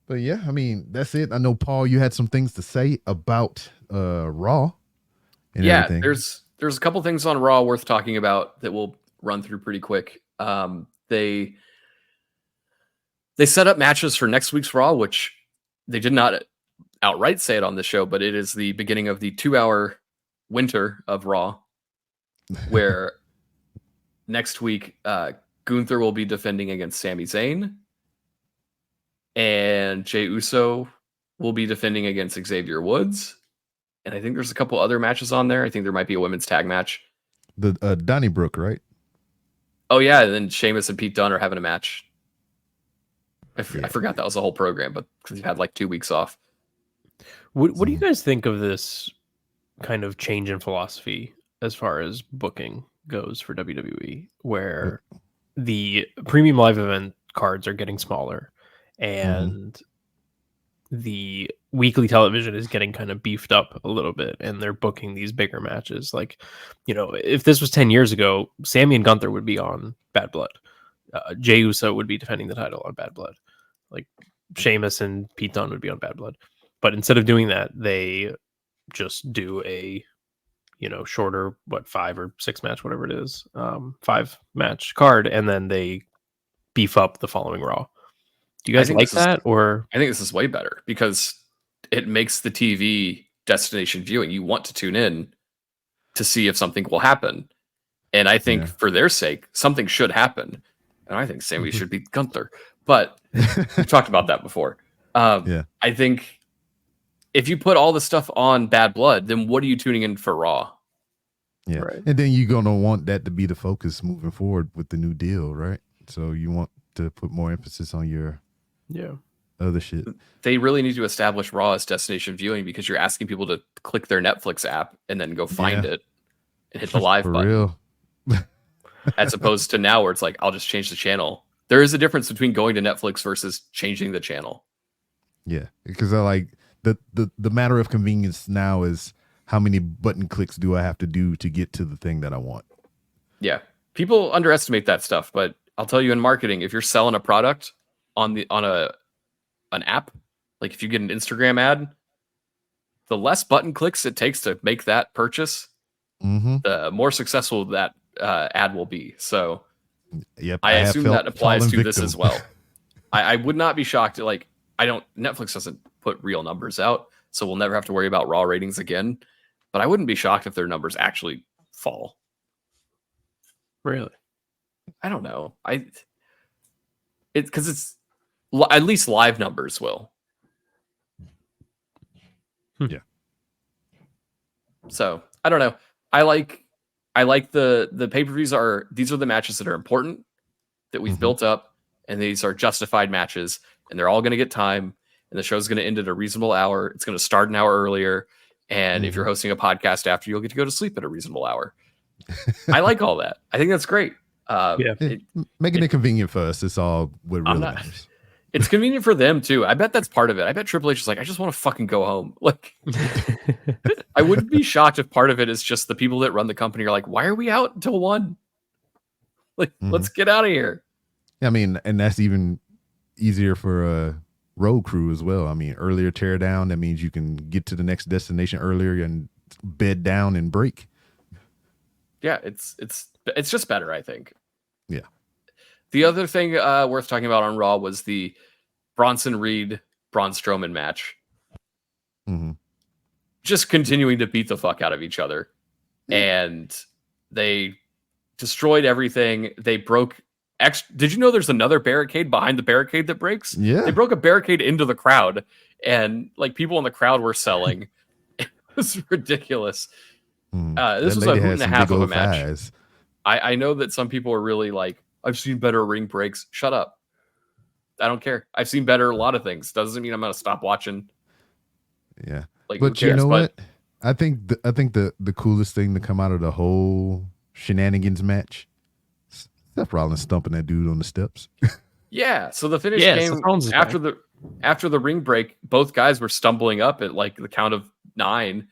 But yeah, I mean, that's it. I know, Paul, you had some things to say about Raw. And Yeah, everything. there's a couple things on Raw worth talking about that we'll run through pretty quick. They set up matches for next week's Raw, which they did not outright say it on the show, but it is the beginning of the 2-hour winter of Raw, where next week Gunther will be defending against Sami Zayn, and Jey Uso will be defending against Xavier Woods. And I think there's a couple other matches on there. I think there might be a women's tag match. The Donnybrook, right? Oh, yeah. And then Sheamus and Pete Dunne are having a match. I forgot that was the whole program, but because you had like 2 weeks off. What do you guys think of this kind of change in philosophy as far as booking goes for WWE, where the premium live event cards are getting smaller and the weekly television is getting kind of beefed up a little bit, and they're booking these bigger matches. Like, if this was 10 years ago, Sammy and Gunther would be on Bad Blood. Jey Uso would be defending the title on Bad Blood. Like, Sheamus and Pete Dunne would be on Bad Blood. But instead of doing that, they just do a shorter 5 or 6 match, whatever it is, 5 match card, and then they beef up the following Raw. Do you guys like that? Or I think this is way better because it makes the TV destination viewing. You want to tune in to see if something will happen, and I think for their sake, something should happen. And I think Sammy should beat Gunther, but we've talked about that before. I think if you put all the stuff on Bad Blood, then what are you tuning in for Raw? Yeah, right. And then you're gonna want that to be the focus moving forward with the new deal, right? So you want to put more emphasis on your other shit. They really need to establish Raw as destination viewing because you're asking people to click their Netflix app and then go find it and hit the live button. Real. As opposed to now where it's like, I'll just change the channel. There is a difference between going to Netflix versus changing the channel. Yeah, because I like the matter of convenience now is how many button clicks do I have to do to get to the thing that I want? Yeah. People underestimate that stuff, but I'll tell you in marketing, if you're selling a product on an app, like if you get an Instagram ad, the less button clicks it takes to make that purchase, the more successful that ad will be. So I assume that applies to this as well. I would not be shocked. Netflix doesn't put real numbers out, so we'll never have to worry about Raw ratings again. But I wouldn't be shocked if their numbers actually fall. Really? I don't know. It's at least live numbers will. Yeah. So I don't know. I like the pay-per-views these are the matches that are important that we've built up, and these are justified matches, and they're all going to get time, and the show's going to end at a reasonable hour. It's going to start an hour earlier, and if you're hosting a podcast after, you'll get to go to sleep at a reasonable hour. I like all that. I think that's great. Making it convenient for us. It's all what really matters. It's convenient for them too. I bet that's part of it. I bet Triple H is like, I just want to fucking go home. Like, I wouldn't be shocked if part of it is just the people that run the company are like, why are we out until 1? Like, let's get out of here. I mean, and that's even easier for a road crew as well. I mean, earlier tear down, that means you can get to the next destination earlier and bed down and break. Yeah, it's just better, I think. Yeah. The other thing worth talking about on Raw was the Bronson Reed Braun Strowman match. Just continuing to beat the fuck out of each other. And they destroyed everything. They broke. Did you know there's another barricade behind the barricade that breaks? Yeah. They broke a barricade into the crowd, and like people in the crowd were selling. It was ridiculous. This was a hoot and a half of a match. I know that some people are really like, I've seen better ring breaks. Shut up. I don't care. I've seen better a lot of things. Doesn't mean I'm going to stop watching. Yeah. Like, but you know what? I think the coolest thing to come out of the whole shenanigans match, Seth Rollins stumping that dude on the steps. Yeah. So the finish came after the ring break. Both guys were stumbling up at like the count of 9.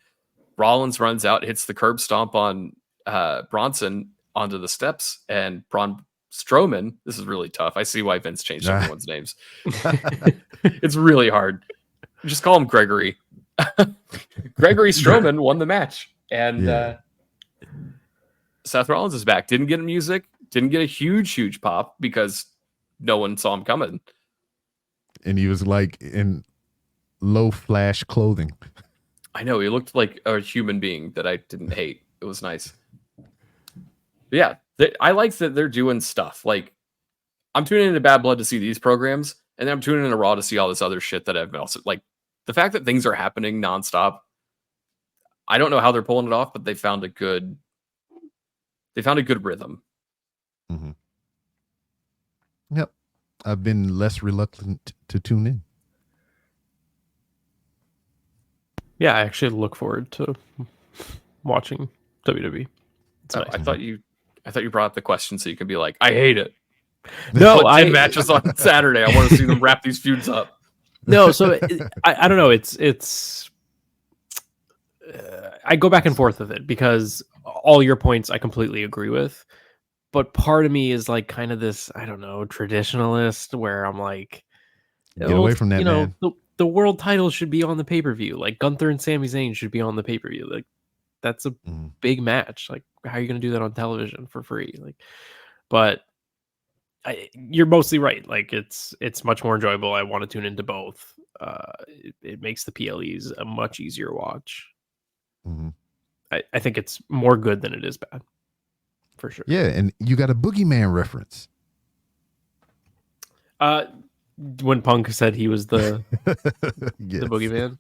Rollins runs out, hits the curb stomp on Bronson onto the steps, and Braun Strowman. This is really tough. I see why Vince changed everyone's names. It's really hard. Just call him Gregory. Gregory Strowman won the match, and Seth Rollins is back. Didn't get music. Didn't get a huge pop because no one saw him coming. And he was like in low flash clothing. I know, he looked like a human being that I didn't hate. It was nice. But yeah, I like that they're doing stuff. Like, I'm tuning into Bad Blood to see these programs, and then I'm tuning into Raw to see all this other shit that I've also like. The fact that things are happening nonstop. I don't know how they're pulling it off, but they found a good rhythm. Yep, I've been less reluctant to tune in. Yeah, I actually look forward to watching WWE. It's Oh, nice. I thought you brought up the question so you can be like, I hate it. No, Put 10 matches on Saturday. I want to see them wrap these feuds up. No, so I don't know. It's I go back and forth with it because all your points I completely agree with, but part of me is like kind of this, I don't know, traditionalist where I'm like, Get away from that, man. The world title should be on the pay-per-view. Like Gunther and Sami Zayn should be on the pay-per-view. Like that's a big match. Like how are you going to do that on television for free? Like, but you're mostly right. Like it's much more enjoyable. I want to tune into both. It makes the PLEs a much easier watch. Mm-hmm. I think it's more good than it is bad, for sure. Yeah, and you got a Boogeyman reference. When Punk said he was the Yes. the Boogeyman,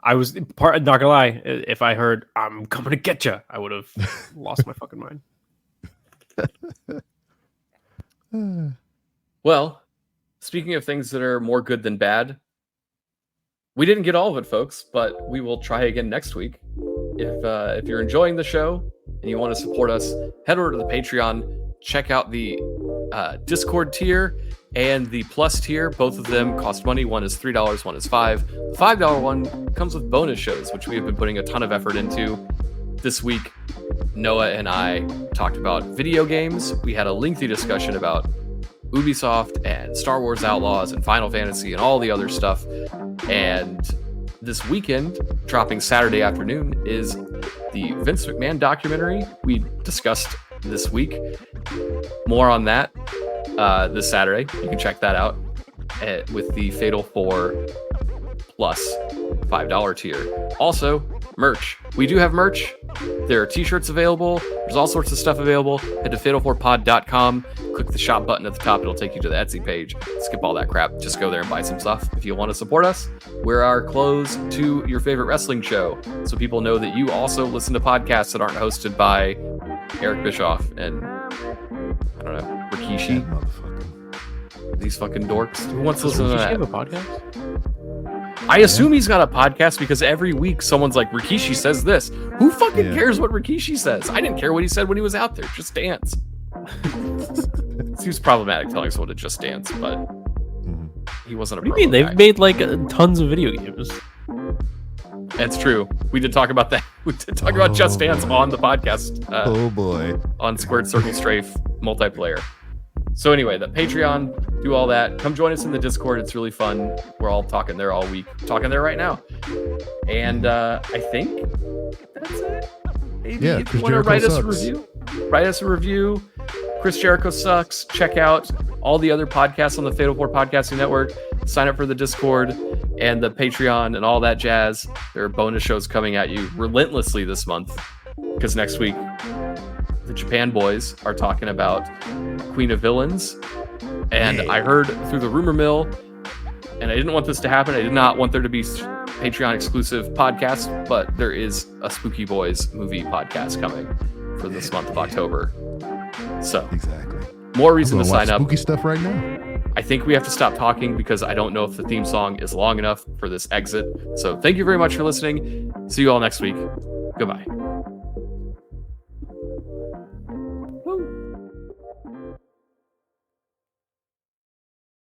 I was not gonna lie. If I heard "I'm coming to get you," I would have lost my fucking mind. Well, speaking of things that are more good than bad, we didn't get all of it, folks, but we will try again next week. If you're enjoying the show and you want to support us, head over to the Patreon, check out the Discord tier and the Plus tier. Both of them cost money. One is $3, one is $5. The $5 one comes with bonus shows, which we have been putting a ton of effort into. This week, Noah and I talked about video games. We had a lengthy discussion about Ubisoft and Star Wars Outlaws and Final Fantasy and all the other stuff. And this weekend, dropping Saturday afternoon, is the Vince McMahon documentary we discussed this week. More on that this Saturday. You can check that out with the Fatal 4 Plus $5 tier. Also, merch. We do have merch. There are t-shirts available. There's all sorts of stuff available. Head to fatal4pod.com. Click the shop button at the top. It'll take you to the Etsy page. Skip all that crap. Just go there and buy some stuff. If you want to support us, wear our clothes to your favorite wrestling show so people know that you also listen to podcasts that aren't hosted by Eric Bischoff and, I don't know, Rikishi. These fucking dorks. Who wants to listen to that? Have a podcast? I assume he's got a podcast because every week someone's like, Rikishi says this. Who fucking cares what Rikishi says? I didn't care what he said when he was out there. Just dance. Seems problematic telling someone to just dance, but he wasn't a pro. What do you mean? They've made like tons of video games. That's true. We did talk about that. We did talk about Just Dance on the podcast. Oh boy. On Squared Circle Strafe multiplayer. So anyway, the Patreon, do all that. Come join us in the Discord. It's really fun. We're all talking there all week. Talking there right now. And I think that's it. Maybe if you want to write us a review. Chris Jericho sucks. Check out all the other podcasts on the Fatal 4 Podcasting Network. Sign up for the Discord and the Patreon and all that jazz. There are bonus shows coming at you relentlessly this month. Because next week, the Japan boys are talking about Queen of Villains. And I heard through the rumor mill, and I didn't want this to happen. I did not want there to be Patreon exclusive podcast, but there is a Spooky Boys movie podcast coming for this month of October. So exactly, more reason to sign up. Spooky stuff right now. I think we have to stop talking because I don't know if the theme song is long enough for this exit. So thank you very much for listening. See you all next week. Goodbye.